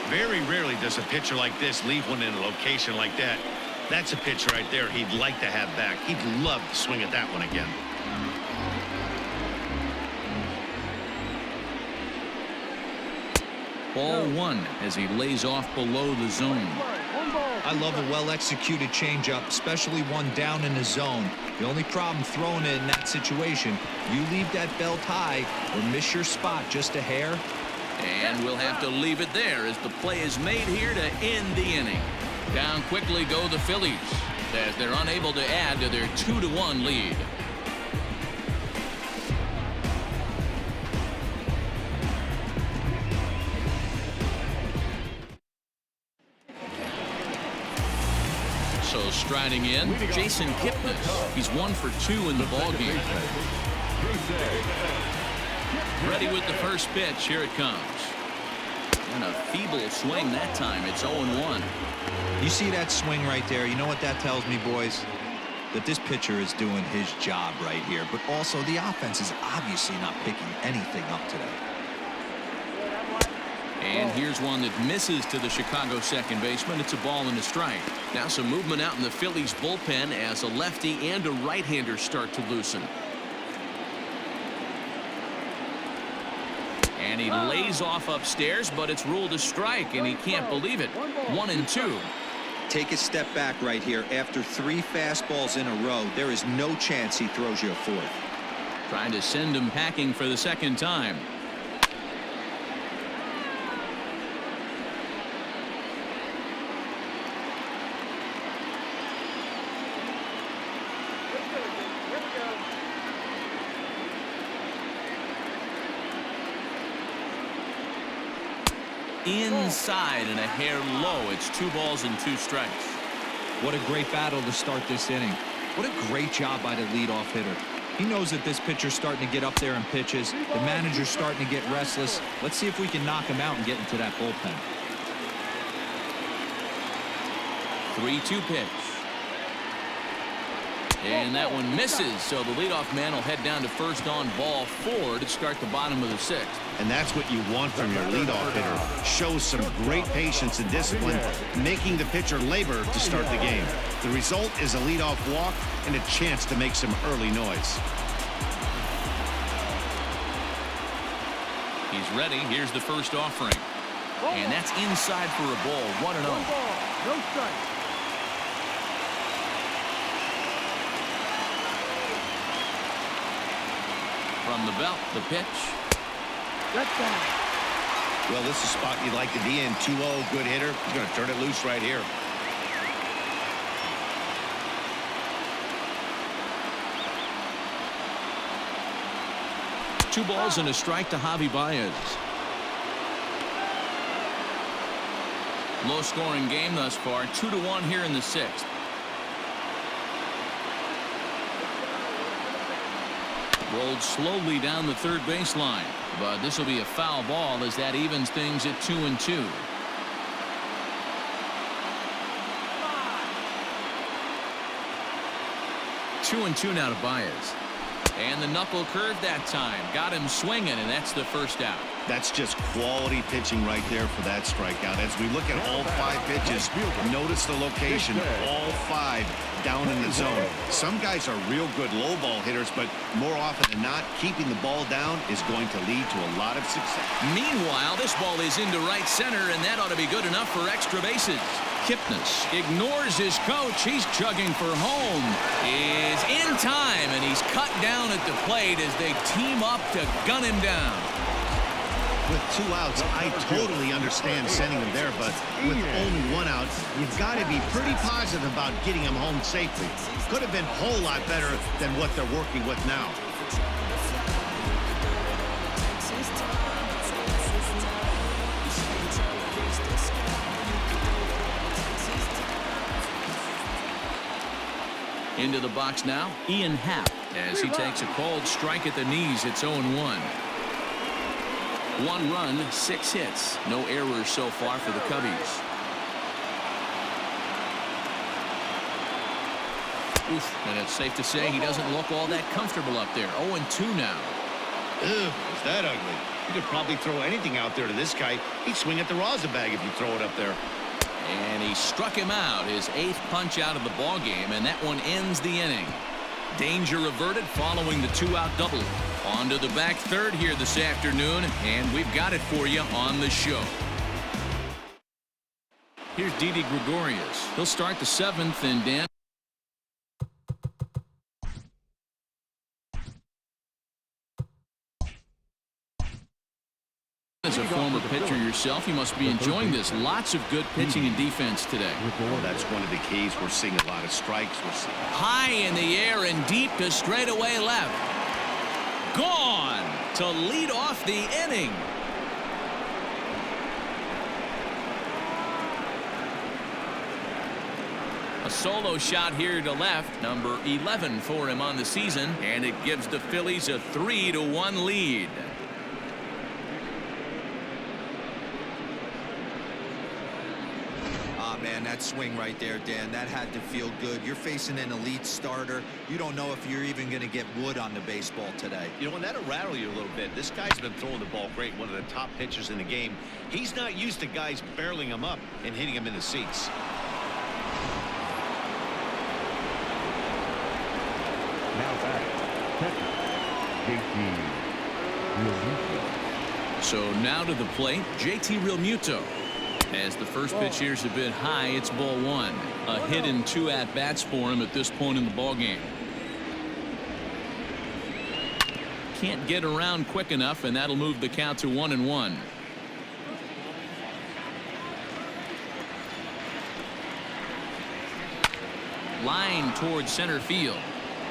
Very rarely does a pitcher like this leave one in a location like that. That's a pitch right there he'd like to have back. He'd love to swing at that one again. Ball 1 as he lays off below the zone. I love a well-executed changeup, especially one down in the zone. The only problem throwing it in that situation, you leave that belt high or miss your spot just a hair. And we'll have to leave it there as the play is made here to end the inning. Down quickly go the Phillies as they're unable to add to their 2-1 lead. So striding in, Jason Kipnis. He's 1 for 2 in the ballgame. Ready with the first pitch. Here it comes. And a feeble swing that time. It's 0-1. You see that swing right there? You know what that tells me, boys? That this pitcher is doing his job right here. But also the offense is obviously not picking anything up today. And here's one that misses to the Chicago second baseman. It's a ball and a strike. Now some movement out in the Phillies bullpen as a lefty and a right-hander start to loosen. And he lays off upstairs, but it's ruled a strike, and he can't believe it. 1-2. Take a step back right here. After 3 fastballs in a row, there is no chance he throws you a 4th. Trying to send him packing for the second time. Inside and a hair low. It's 2 balls and 2 strikes. What a great battle to start this inning. What a great job by the leadoff hitter. He knows that this pitcher's starting to get up there in pitches. The manager's starting to get restless. Let's see if we can knock him out and get into that bullpen. 3-2 pitch. And that one misses, so the leadoff man will head down to first on ball 4 to start the bottom of the 6th. And that's what you want from your leadoff hitter. Shows some great patience and discipline, making the pitcher labor to start the game. The result is a leadoff walk and a chance to make some early noise. He's ready. Here's the first offering. And that's inside for a ball. 1-0. No strike. From the belt, the pitch. That's down. Well, this is a spot you'd like to be in. 2-0, good hitter. He's going to turn it loose right here. 2 balls and a strike to Javi Baez. Low-scoring game thus far, 2-1 here in the 6th. Rolled slowly down the third baseline, but this will be a foul ball as that evens things at 2-2. Two and two now to Baez. And the knuckle curve that time. Got him swinging, and that's the first out. That's just quality pitching right there for that strikeout. As we look at all 5 pitches, notice the location. All 5 down in the zone. Some guys are real good low ball hitters, but more often than not, keeping the ball down is going to lead to a lot of success. Meanwhile, this ball is into right center, and that ought to be good enough for extra bases. Kipnis ignores his coach. He's chugging for home. Is in time, and he's cut down at the plate as they team up to gun him down. With 2 outs, I totally understand sending him there, but with only 1 out, you've got to be pretty positive about getting him home safely. Could have been a whole lot better than what they're working with now. Into the box now, Ian Happ, as he takes a cold strike at the knees. It's 0-1. 1 run, 6 hits. No errors so far for the Cubbies. Oof, and it's safe to say he doesn't look all that comfortable up there. 0-2 now. Ugh, is that ugly? You could probably throw anything out there to this guy. He'd swing at the rosin bag if you throw it up there. And he struck him out, his 8th punch out of the ball game, and that one ends the inning. Danger averted following the 2-out double. On to the back third here this afternoon, and we've got it for you on the show. Here's Didi Gregorius. He'll start the 7th, and Dan. As a former pitcher yourself, you must be enjoying this. Lots of good pitching and defense today. Well, that's one of the keys. We're seeing a lot of strikes. High in the air and deep to straightaway left. Gone to lead off the inning. A solo shot here to left, number 11 for him on the season, and it gives the Phillies a 3-1 lead. Man, that swing right there, Dan, that had to feel good. You're facing an elite starter. You don't know if you're even going to get wood on the baseball today. You know, and that'll rattle you a little bit. This guy's been throwing the ball great, one of the top pitchers in the game. He's not used to guys barreling him up and hitting him in the seats. Now back, catcher, JT Realmuto. So now to the plate, JT Realmuto. As the first pitch here is a bit high, it's ball 1. A hit and 2 at-bats for him at this point in the ballgame. Can't get around quick enough, and that'll move the count to 1-1. Line towards center field.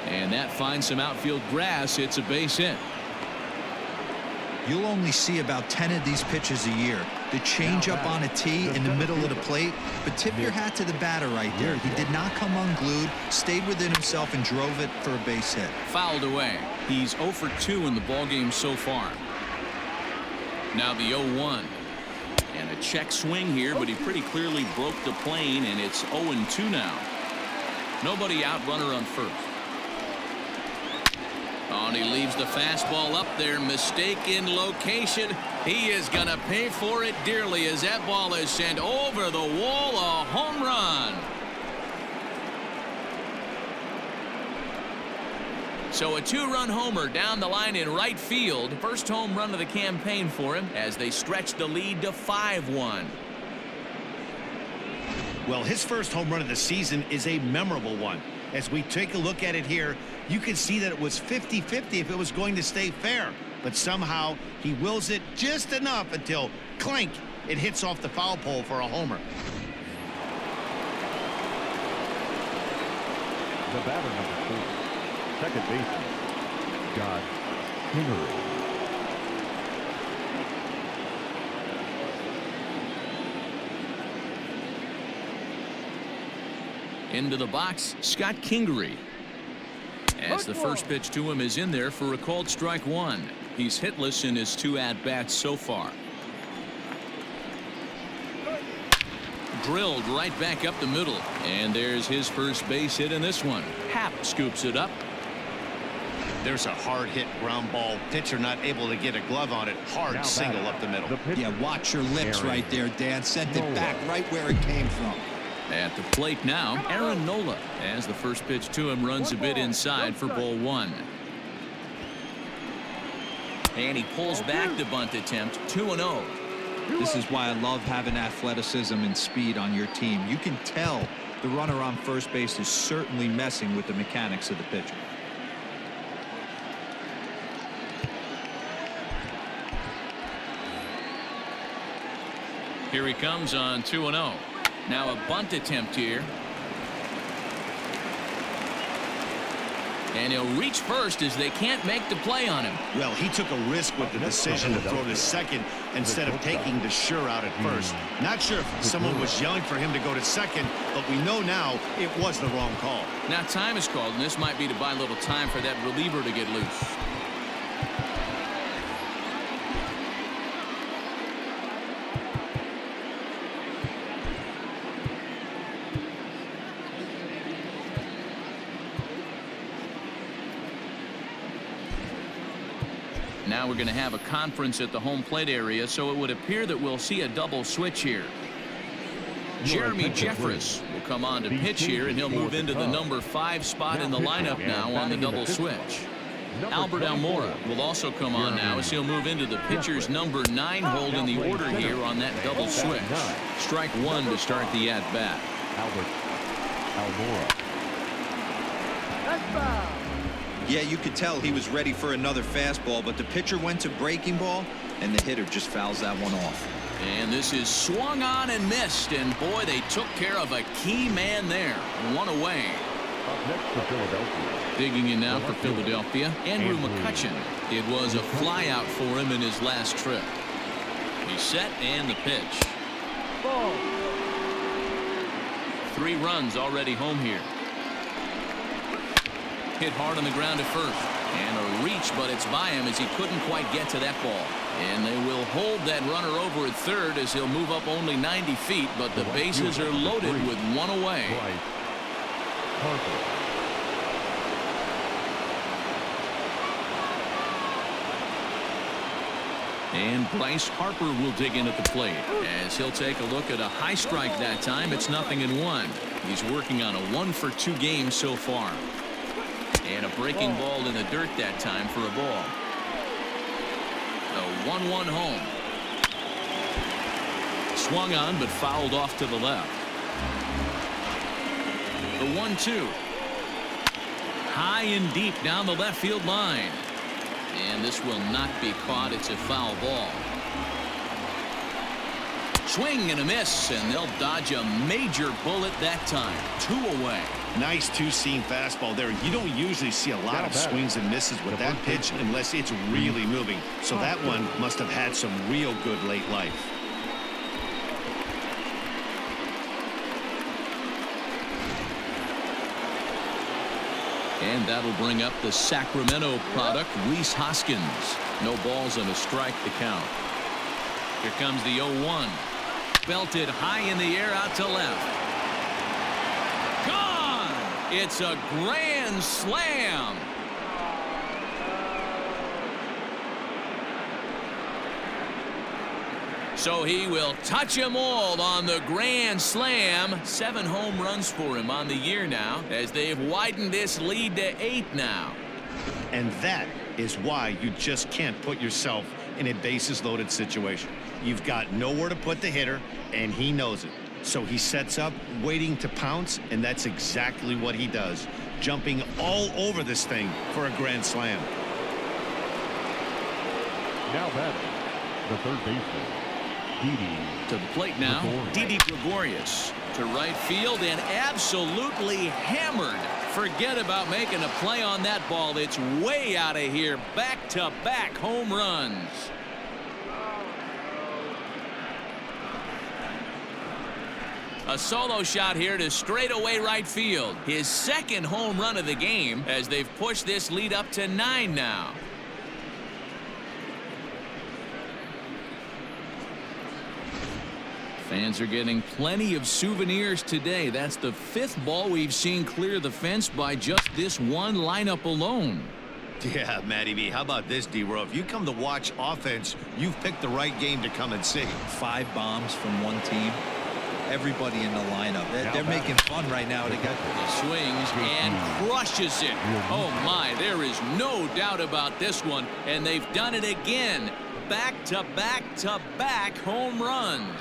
And that finds some outfield grass. It's a base hit. You'll only see about 10 of these pitches a year. The changeup on a tee in the middle of the plate, but tip your hat to the batter right there. He did not come unglued, stayed within himself, and drove it for a base hit. Fouled away. He's 0 for 2 in the ballgame so far. Now the 0-1. And a check swing here, but he pretty clearly broke the plane, and it's 0-2 now. Nobody out, runner on first. Oh, and he leaves the fastball up there. Mistaken location. He is going to pay for it dearly as that ball is sent over the wall. A home run. So a 2-run homer down the line in right field. First home run of the campaign for him as they stretch the lead to 5-1. Well, his first home run of the season is a memorable one. As we take a look at it here, you can see that it was 50-50 if it was going to stay fair. But somehow he wills it just enough until, clink, it hits off the foul pole for a homer. The batter, number 4, second baseman, Scott Henry. Into the box, Scott Kingery. As the first pitch to him is in there for a called strike one. He's hitless in his 2 at-bats so far. Drilled right back up the middle. And there's his first base hit in this one. Happ scoops it up. There's a hard hit ground ball. Pitcher not able to get a glove on it. Hard single up the middle. Yeah, watch your lips right there, Dan. Sent it back right where it came from. At the plate now, Aaron Nola. As the first pitch to him runs a bit inside for ball one. And he pulls back the bunt attempt. 2-0. This is why I love having athleticism and speed on your team. You can tell the runner on first base is certainly messing with the mechanics of the pitcher. Here he comes on 2-0. Now a bunt attempt here. And he'll reach first as they can't make the play on him. Well, he took a risk with the decision to throw to second instead of taking the sure out at first. Not sure if someone was yelling for him to go to second, but we know now it was the wrong call. Now time is called, and this might be to buy a little time for that reliever to get loose. Now we're going to have a conference at the home plate area, so it would appear that we'll see a double switch here. Jeremy Jeffress will come on to pitch here, and he'll move into the number 5 spot in the lineup now on the double switch. Albert Almora will also come on now as he'll move into the pitcher's number 9 hold in the order here on that double switch. Strike one to start the at-bat. Albert Almora. That's foul. Yeah, you could tell he was ready for another fastball, but the pitcher went to breaking ball, and the hitter just fouls that one off. And this is swung on and missed, and boy, they took care of a key man there. One away. Up next for Philadelphia. Digging in now for Philadelphia, Andrew McCutchen. It was a flyout for him in his last trip. He's set and the pitch. Ball. 3 runs already home here. Hit hard on the ground at first. And a reach, but it's by him as he couldn't quite get to that ball. And they will hold that runner over at third as he'll move up only 90 feet, but the bases are loaded with one away. Bryce Harper. And Bryce Harper will dig in at the plate as he'll take a look at a high strike that time. It's 0-1. He's working on a 1-for-2 game so far. And a breaking ball in the dirt that time for a ball. The 1-1 home. Swung on but fouled off to the left. The 1-2. High and deep down the left field line. And this will not be caught. It's a foul ball. Swing and a miss, and they'll dodge a major bullet that time. 2 away. Nice two-seam fastball there. You don't usually see a lot of swings and misses with that pitch unless it's really moving. So that one must have had some real good late life. And that'll bring up the Sacramento product, Rhys Hoskins. No balls and a strike to count. Here comes the 0-1. Belted high in the air out to left. Gone! It's a grand slam. So he will touch them all on the grand slam. 7 home runs for him on the year now as they've widened this lead to 8 now. And that is why you just can't put yourself in a bases loaded situation. You've got nowhere to put the hitter, and he knows it. So he sets up, waiting to pounce, and that's exactly what he does. Jumping all over this thing for a grand slam. Now batting, the third baseman, Didi. To the plate now, Didi Gregorius to right field and absolutely hammered. Forget about making a play on that ball. It's way out of here. Back-to-back home runs. A solo shot here to straightaway right field. His second home run of the game as they've pushed this lead up to 9 now. Fans are getting plenty of souvenirs today. That's the 5th ball we've seen clear the fence by just this one lineup alone. Yeah, Matty B. How about this, D-Row? If you come to watch offense, you've picked the right game to come and see. 5 bombs from one team. Everybody in the lineup. They're making fun right now. They got He swings and crushes it. Oh, my. There is no doubt about this one. And they've done it again. Back-to-back-to-back home runs.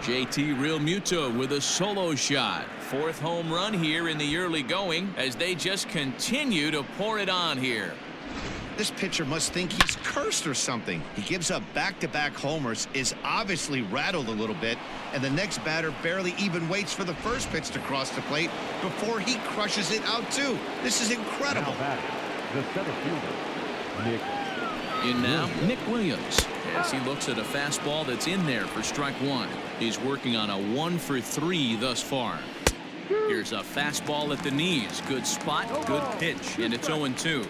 JT Realmuto with a solo shot. 4th home run here in the early going as they just continue to pour it on here. This pitcher must think he's cursed or something. He gives up back-to-back homers, is obviously rattled a little bit, and the next batter barely even waits for the first pitch to cross the plate before he crushes it out too. This is incredible. Now batting, the center fielder, Nick. In now, Nick Williams, as he looks at a fastball that's in there for strike 1. He's working on a 1 for 3 thus far. Here's a fastball at the knees. Good spot, good pitch, and it's 0-2.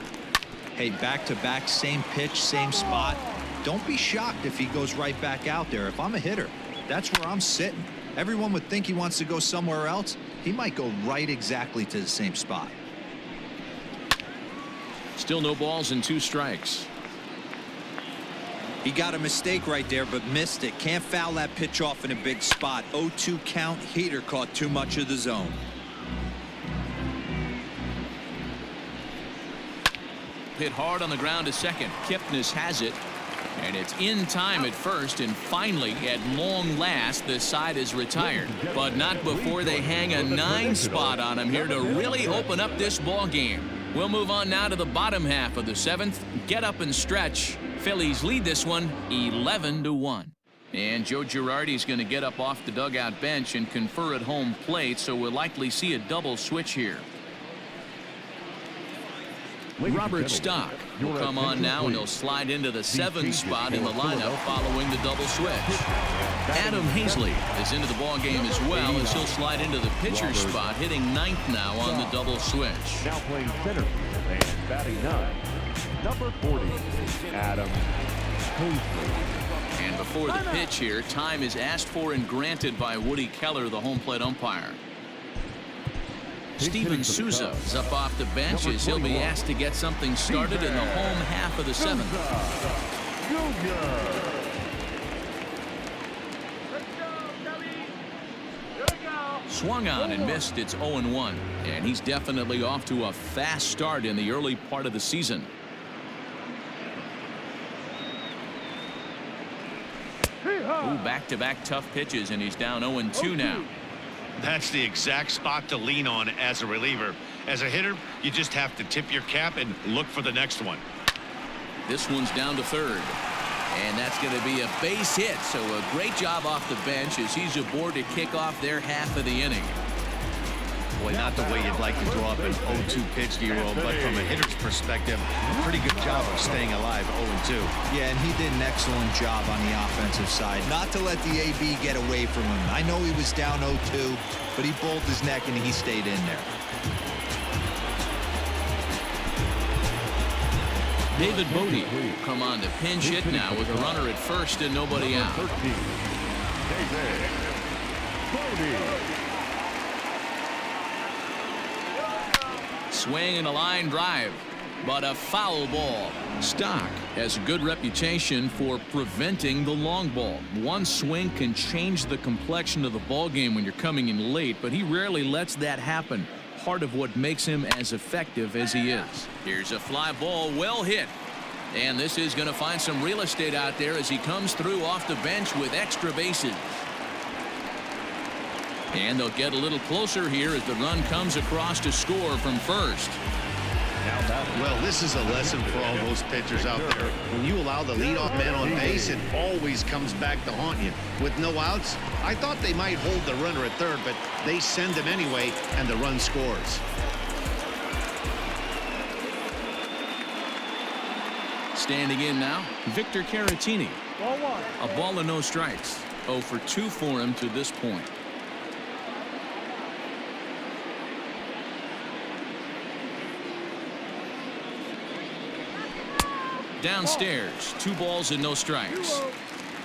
Hey, back-to-back, same pitch, same spot. Don't be shocked if he goes right back out there. If I'm a hitter, that's where I'm sitting. Everyone would think he wants to go somewhere else. He might go right exactly to the same spot. Still no balls and 2 strikes. He got a mistake right there, but missed it. Can't foul that pitch off in a big spot. 0-2 count. Heater caught too much of the zone. Hit hard on the ground to second. Kipnis has it. And it's in time at first, and finally, at long last, the side is retired. But not before they hang a 9 spot on him here to really open up this ball game. We'll move on now to the bottom half of the 7th. Get up and stretch. Phillies lead this one 11-1. And Joe Girardi's going to get up off the dugout bench and confer at home plate, so we'll likely see a double switch here. Robert Stock will come on now, and he'll slide into the 7th spot in the lineup following the double switch. Adam Hazley is into the ball game as well, as he'll slide into the pitcher spot, hitting 9th now on the double switch. Now playing center field and batting 9, number 40, Adam Hazley. And before the pitch here, time is asked for and granted by Woody Keller, the home plate umpire. Steven Souza is up off the bench as he'll be asked to get something started in the home half of the 7th. Swung on and missed. It's 0-1, and he's definitely off to a fast start in the early part of the season. Ooh, back-to-back tough pitches, and he's down 0-2 now. That's the exact spot to lean on as a reliever. As a hitter, you just have to tip your cap and look for the next one. This one's down to 3rd. And that's going to be a base hit. So a great job off the bench as he's aboard to kick off their half of the inning. Boy, not the way you'd like to draw up an 0-2 pitch, D-Roll, but from a hitter's perspective, pretty good job of staying alive 0-2. Yeah, and he did an excellent job on the offensive side. Not to let the AB get away from him. I know he was down 0-2, but he bowled his neck and he stayed in there. David Bodie will come on to pinch hit now with a runner at first and nobody out. 13, David Bodie. Swing and a line drive, but a foul ball. Stock has a good reputation for preventing the long ball. One swing can change the complexion of the ball game when you're coming in late, but he rarely lets that happen. Part of what makes him as effective as he is. Here's a fly ball, well hit. And this is going to find some real estate out there as he comes through off the bench with extra bases. And they'll get a little closer here as the run comes across to score from first. Well, this is a lesson for all those pitchers out there. When you allow the leadoff man on base, it always comes back to haunt you. With no outs, I thought they might hold the runner at 3rd, but they send him anyway, and the run scores. Standing in now, Victor Caratini. Ball 1. A ball and no strikes. 0 for 2 for him to this point. Downstairs, 2 balls and no strikes.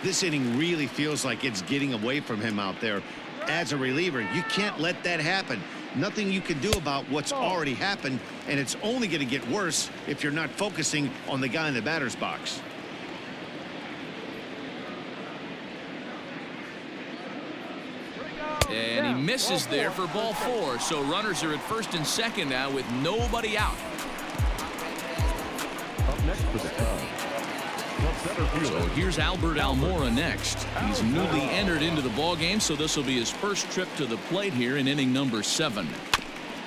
This inning really feels like it's getting away from him out there. As a reliever, you can't let that happen. Nothing you can do about what's already happened, and it's only going to get worse if you're not focusing on the guy in the batter's box. And he misses there for ball 4, so runners are at first and second now with nobody out. Up next for the Cubs, the center fielder. So here's Almora next. He's newly entered into the ball game, so this will be his first trip to the plate here in inning number 7.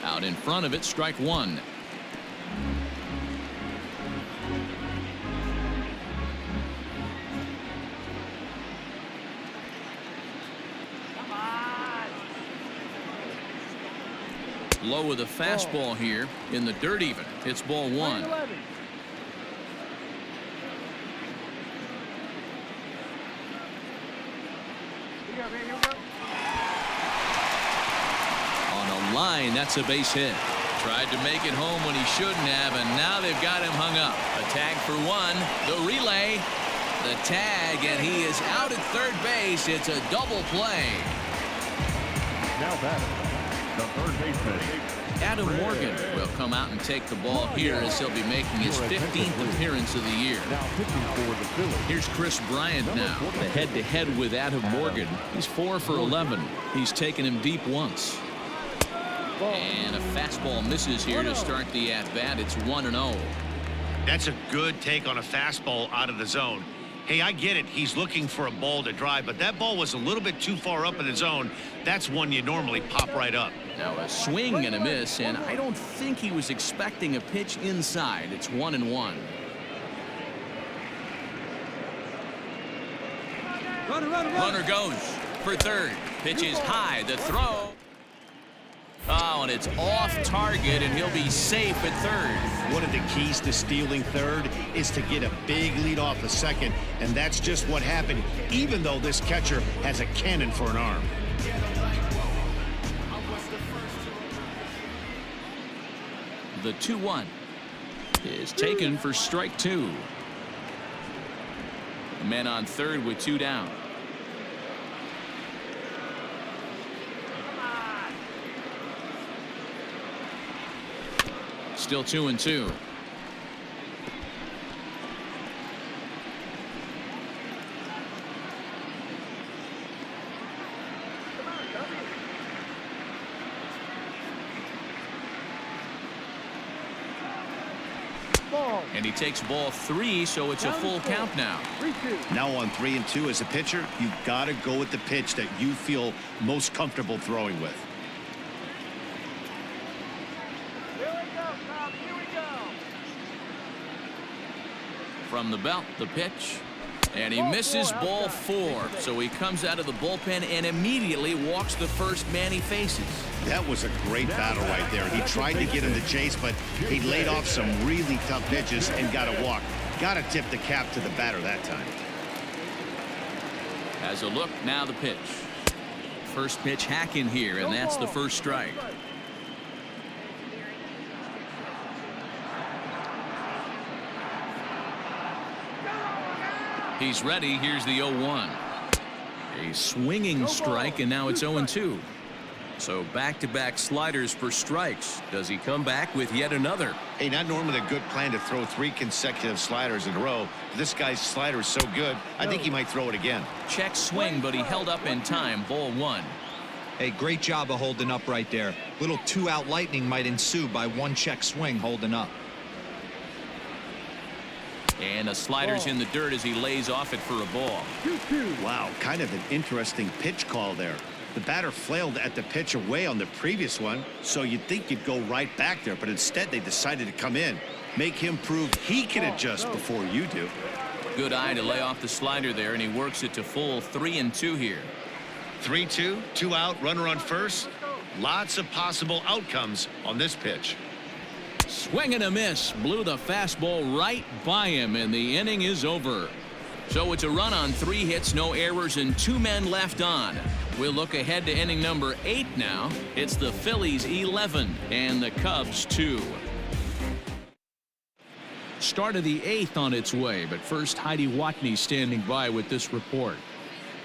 Out in front of it, strike 1. Low with a fastball here in the dirt even. It's ball 1. On a line, that's a base hit. Tried to make it home when he shouldn't have, and now they've got him hung up. A tag for 1. The relay. The tag, and he is out at third base. It's a double play. Now batting, the third baseman, Adam Morgan will come out and take the ball here as he'll be making his 15th appearance of the year. now pitching for the Phillies. Here's Chris Bryant now. The head-to-head with Adam Morgan. He's 4 for 11. He's taken him deep once. And a fastball misses here to start the at-bat. It's 1-0. That's a good take on a fastball out of the zone. Hey, I get it. He's looking for a ball to drive, but that ball was a little bit too far up in the zone. That's one you normally pop right up. Now a swing and a miss, and I don't think he was expecting a pitch inside. It's 1-1. Runner goes for third. Pitch is high. The throw. Oh, and it's off target, and he'll be safe at third. One of the keys to stealing third is to get a big lead off a second, and that's just what happened, even though this catcher has a cannon for an arm. The 2-1 is taken for strike 2. Men on third with 2 down. Still 2-2. And he takes ball 3, so it's a full count now. Now on 3-2 as a pitcher, you've got to go with the pitch that you feel most comfortable throwing with. From the belt, the pitch. And he misses ball 4. So he comes out of the bullpen and immediately walks the first man he faces. That was a great battle right there. He tried to get him to chase, but he laid off some really tough pitches and got a walk. Got to tip the cap to the batter that time. As a look, now the pitch. First pitch hack in here, and that's the first strike. He's ready. Here's the 0-1. A swinging strike, and now it's 0-2. So back-to-back sliders for strikes. Does he come back with yet another? Hey, not normally a good plan to throw 3 consecutive sliders in a row. This guy's slider is so good, I think he might throw it again. Check swing, but he held up in time. Ball 1. Hey, great job of holding up right there. Little 2-out lightning might ensue by 1 check swing holding up. And a slider's in the dirt as he lays off it for a ball. Wow, kind of an interesting pitch call there. The batter flailed at the pitch away on the previous one, so you'd think you'd go right back there, but instead they decided to come in. Make him prove he can adjust before you do. Good eye to lay off the slider there, and he works it to full 3-2 here. 3-2, 2 out, runner on first. Lots of possible outcomes on this pitch. Swing and a miss. Blew the fastball right by him, and the inning is over. So it's a run on 3 hits, no errors, and 2 men left on. We'll look ahead to inning number 8 now. It's the Phillies 11 and the Cubs 2. Start of the 8th on its way, but first Heidi Watney standing by with this report.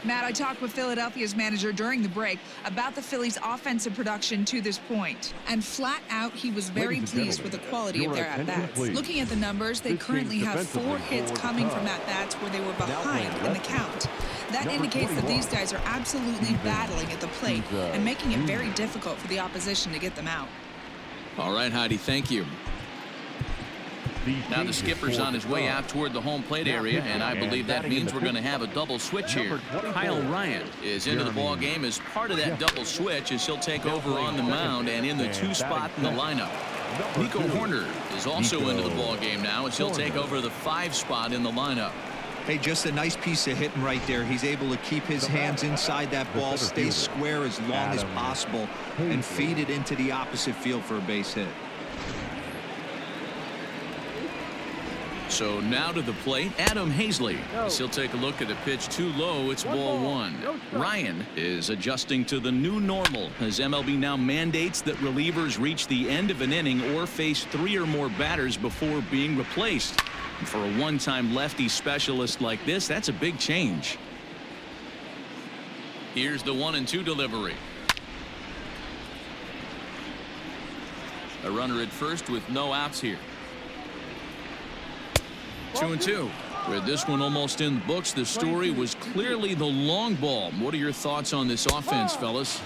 Matt, I talked with Philadelphia's manager during the break about the Phillies' offensive production to this point. And flat out, he was very pleased with the quality of their at-bats. Looking at the numbers, they currently have 4 hits coming from at-bats where they were behind in the count. That indicates that these guys are absolutely battling at the plate and making it very difficult for the opposition to get them out. All right, Heidi, thank you. Now the skipper's on his way out toward the home plate area, and I believe that means we're going to have a double switch here. Kyle Ryan is into the ball game as part of that double switch as he'll take over on the mound and in the 2 spot in the lineup. Nico Horner is also into the ball game now as he'll take over the 5 spot in the lineup. Hey, just a nice piece of hitting right there. He's able to keep his hands inside that ball, stay square as long as possible, and feed it into the opposite field for a base hit. So now to the plate, Adam Hazley. As he'll take a look at a pitch too low, it's ball 1. Ryan is adjusting to the new normal as MLB now mandates that relievers reach the end of an inning or face 3 or more batters before being replaced. And for a one-time lefty specialist like this, that's a big change. Here's the 1-2 delivery. A runner at first with no outs here. 2-2. With this one almost in the books, the story was clearly the long ball. What are your thoughts on this offense, fellas?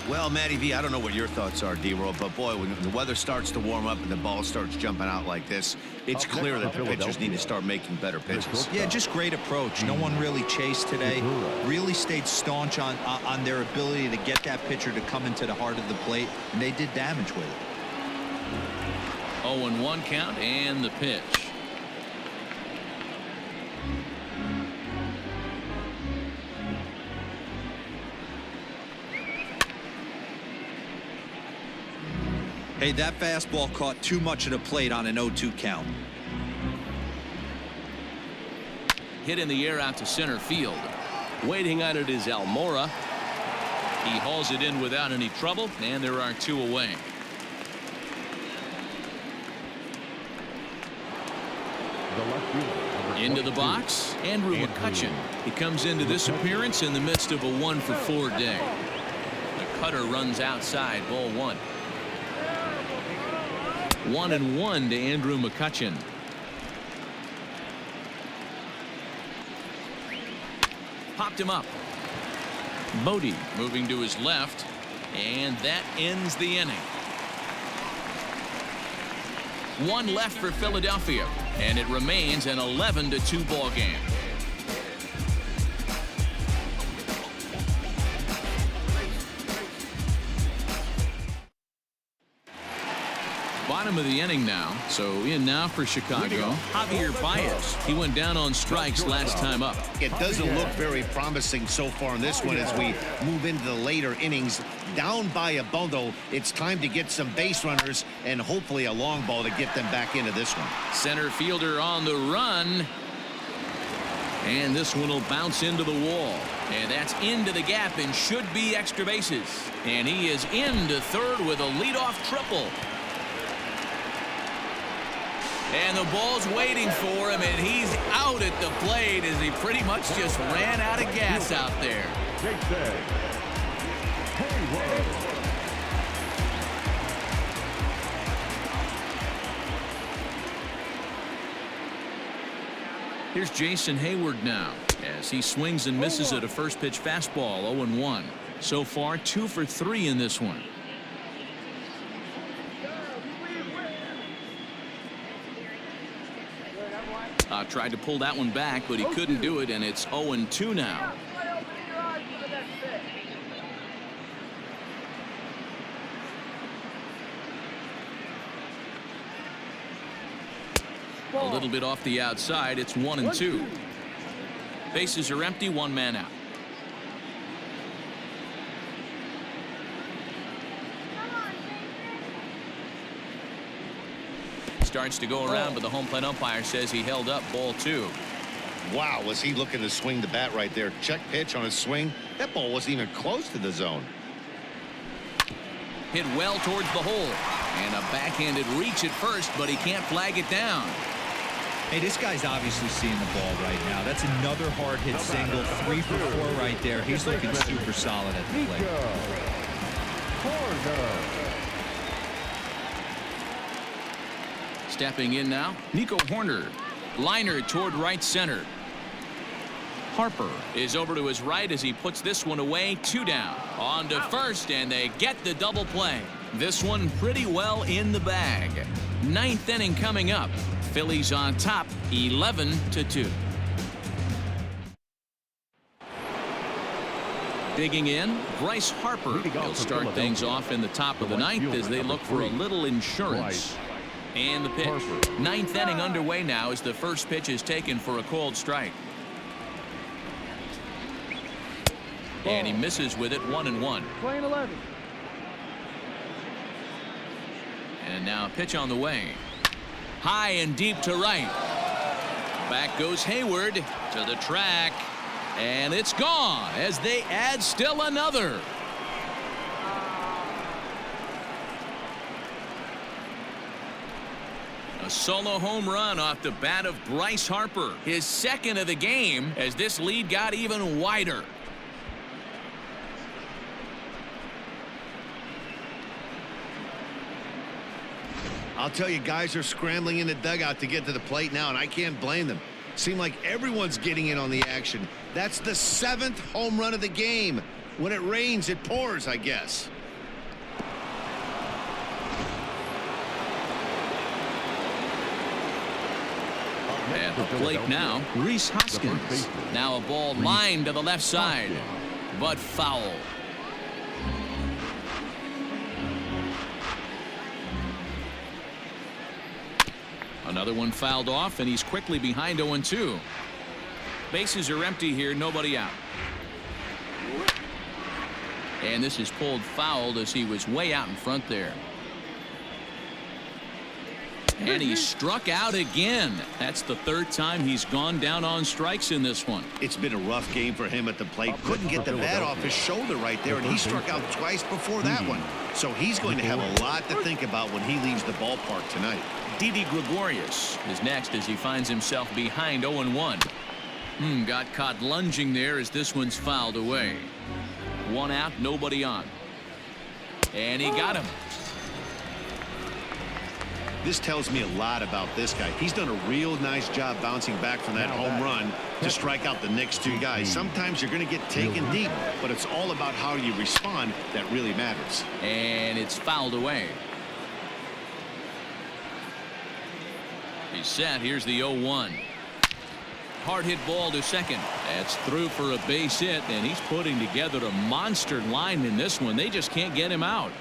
Well, Matty V, I don't know what your thoughts are, D-Roll, but boy, when the weather starts to warm up and the ball starts jumping out like this, it's clear that the pitchers need to start making better pitches. Yeah, just great approach. No one really chased today. Really stayed staunch on their ability to get that pitcher to come into the heart of the plate, and they did damage with it. 0-1 count and the pitch. Hey, that fastball caught too much of the plate on an 0-2 count. Hit in the air out to center field. Waiting on it is Almora. He hauls it in without any trouble, and there are 2 away. Into the box, Andrew McCutchen. He comes into this appearance in the midst of a 1-for-4 day. The cutter runs outside, ball 1. 1-1 to Andrew McCutchen. Popped him up. Bodie moving to his left, and that ends the inning. 1 left for Philadelphia, and it remains an 11-2 ball game. Bottom of the inning now. So in now for Chicago, Javier Baez. He went down on strikes last time up. It doesn't look very promising so far in this one as we move into the later innings. Down by a bundle, it's time to get some base runners and hopefully a long ball to get them back into this one. Center fielder on the run. And this one will bounce into the wall. And that's into the gap and should be extra bases. And he is into third with a leadoff triple. And the ball's waiting for him, and he's out at the plate as he pretty much just ran out of gas out there. Here's Jason Hayward now as he swings and misses at a first pitch fastball. 0-1. So far 2 for 3 in this one. Tried to pull that one back, but he couldn't do it, and it's 0-2 now. A little bit off the outside. It's 1-2. Bases are empty, 1 man out. Starts to go around, but the home plate umpire says he held up, ball 2. Wow, was he looking to swing the bat right there? Check pitch on his swing. That ball wasn't even close to the zone. Hit well towards the hole. And a backhanded reach at first, but he can't flag it down. Hey, this guy's obviously seeing the ball right now. That's another hard hit single. 3 for 4 right there. He's looking super solid at the plate. Stepping in now, Nico Horner. Liner toward right center. Harper is over to his right as he puts this one away. 2 down. On to first, and they get the double play. This one pretty well in the bag. 9th inning coming up. Phillies on top, 11-2. Digging in, Bryce Harper. He'll start things off in the top of the 9th as they look for a little insurance. And the pitch. 9th inning underway now as the first pitch is taken for a called strike. And he misses with it. 1-1. Playing 11. And now a pitch on the way. High and deep to right. Back goes Hayward to the track. And it's gone as they add still another. A solo home run off the bat of Bryce Harper. His second of the game as this lead got even wider. I'll tell you, guys are scrambling in the dugout to get to the plate now, and I can't blame them. Seem like everyone's getting in on the action. That's the 7th home run of the game. When it rains, it pours, I guess. At the plate now, Rhys Hoskins. Now a ball lined to the left side, but foul. Another one fouled off, and he's quickly behind 0-2. Bases are empty here, nobody out. And this is pulled fouled as he was way out in front there. And he struck out again. That's the 3rd time he's gone down on strikes in this one. It's been a rough game for him at the plate. Couldn't get the bat off his shoulder right there, and he struck out twice before that one. So he's going to have a lot to think about when he leaves the ballpark tonight. Didi Gregorius is next as he finds himself behind 0-1. Got caught lunging there as this one's fouled away. 1 out, nobody on. And he got him. This tells me a lot about this guy. He's done a real nice job bouncing back from that home run to strike out the next 2 guys. Sometimes you're going to get taken deep, but it's all about how you respond that really matters. And it's fouled away. He's set. Here's the 0-1. Hard hit ball to second. That's through for a base hit, and he's putting together a monster line in this one. They just can't get him out.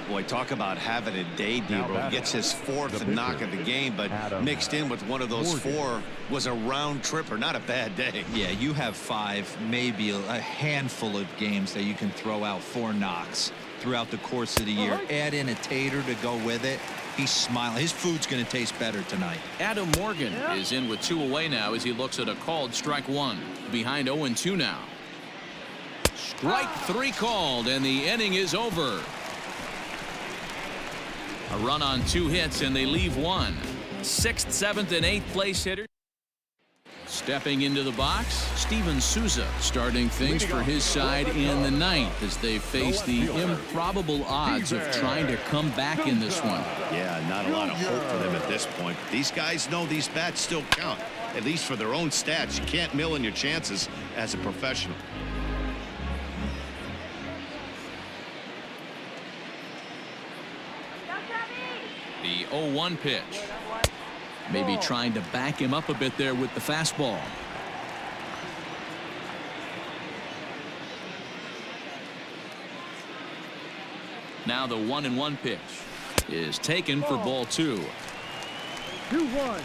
Boy, talk about having a day, Debo. Gets his 4th knock of the game, but mixed in with one of those 4 was a round tripper. Not a bad day. Yeah, you have 5, maybe a handful of games that you can throw out 4 knocks throughout the course of the year. Add in a tater to go with it. He's smiling. His food's going to taste better tonight. Adam Morgan is in with 2 away now as he looks at a called strike 1. Behind 0-2 now. Strike 3 called, and the inning is over. A run on 2 hits, and they leave 1. 6th, 7th, and 8th place hitters. Stepping into the box, Steven Souza starting things for his side in the 9th as they face the improbable odds of trying to come back in this one. Yeah, not a lot of hope for them at this point. These guys know these bats still count, at least for their own stats. You can't mill in your chances as a professional. The 0-1 pitch. Maybe trying to back him up a bit there with the fastball. Now the 1-1 pitch is taken for ball 2. 2-1.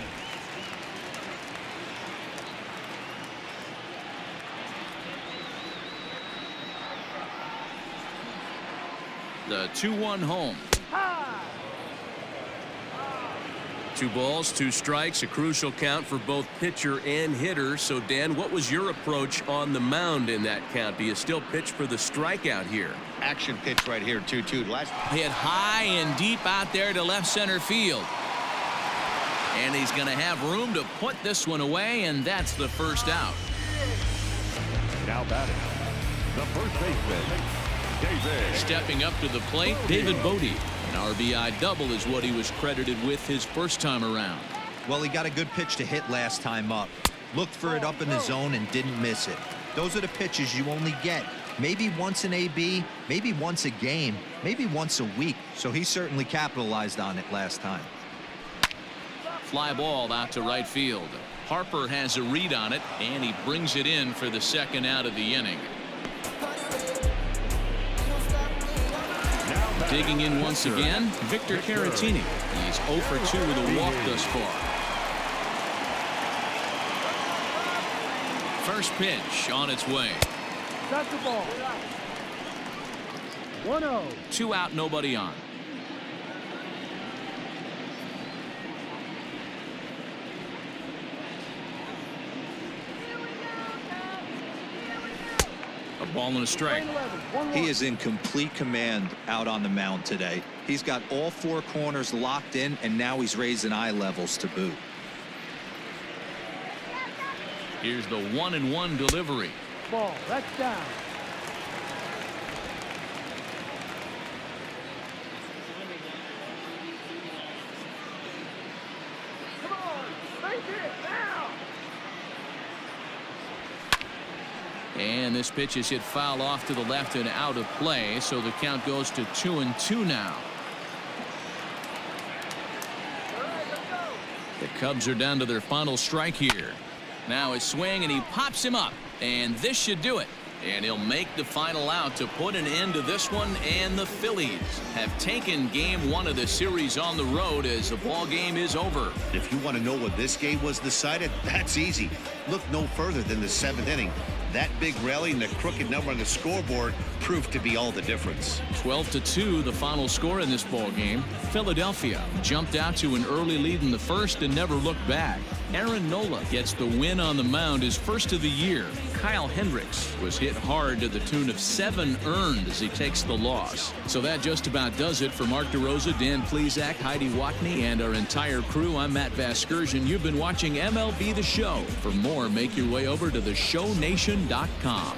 The 2-1 home. 2 balls, 2 strikes, a crucial count for both pitcher and hitter. So, Dan, what was your approach on the mound in that count? Do you still pitch for the strikeout here? Action pitch right here, 2-2. Hit high and deep out there to left center field. And he's going to have room to put this one away, and that's the first out. Now batting, the first baseman, David. Stepping up to the plate, David Bodie. An RBI double is what he was credited with his first time around. Well, he got a good pitch to hit last time up. Looked for it up in the zone and didn't miss it. Those are the pitches you only get maybe once in AB, maybe once a game, maybe once a week. So he certainly capitalized on it last time. Fly ball out to right field. Harper has a read on it, and he brings it in for the second out of the inning. Digging in once again, Victor Caratini. He's 0 for 2 with a walk thus far. First pitch on its way. That's the ball. 1-0. 2 out, nobody on. A ball and a strike. He is in complete command out on the mound today. He's got all 4 corners locked in, and now he's raising eye levels to boot. Here's the 1-1 delivery. Ball. That's down. Come on, make it now. And this pitch is hit foul off to the left and out of play, so the count goes to 2-2 now. The Cubs are down to their final strike here. Now a swing, and he pops him up, and this should do it. And he'll make the final out to put an end to this one, and the Phillies have taken game 1 of the series on the road as the ball game is over. If you want to know what this game was decided, that's easy. Look no further than the 7th inning. That big rally and the crooked number on the scoreboard proved to be all the difference. 12-2 the final score in this ball game. Philadelphia jumped out to an early lead in the first and never looked back. Aaron Nola gets the win on the mound, his first of the year. Kyle Hendricks was hit hard to the tune of 7 earned as he takes the loss. So that just about does it for Mark DeRosa, Dan Plesac, Heidi Watney, and our entire crew. I'm Matt Vasgersian. You've been watching MLB The Show. For more, make your way over to theshownation.com.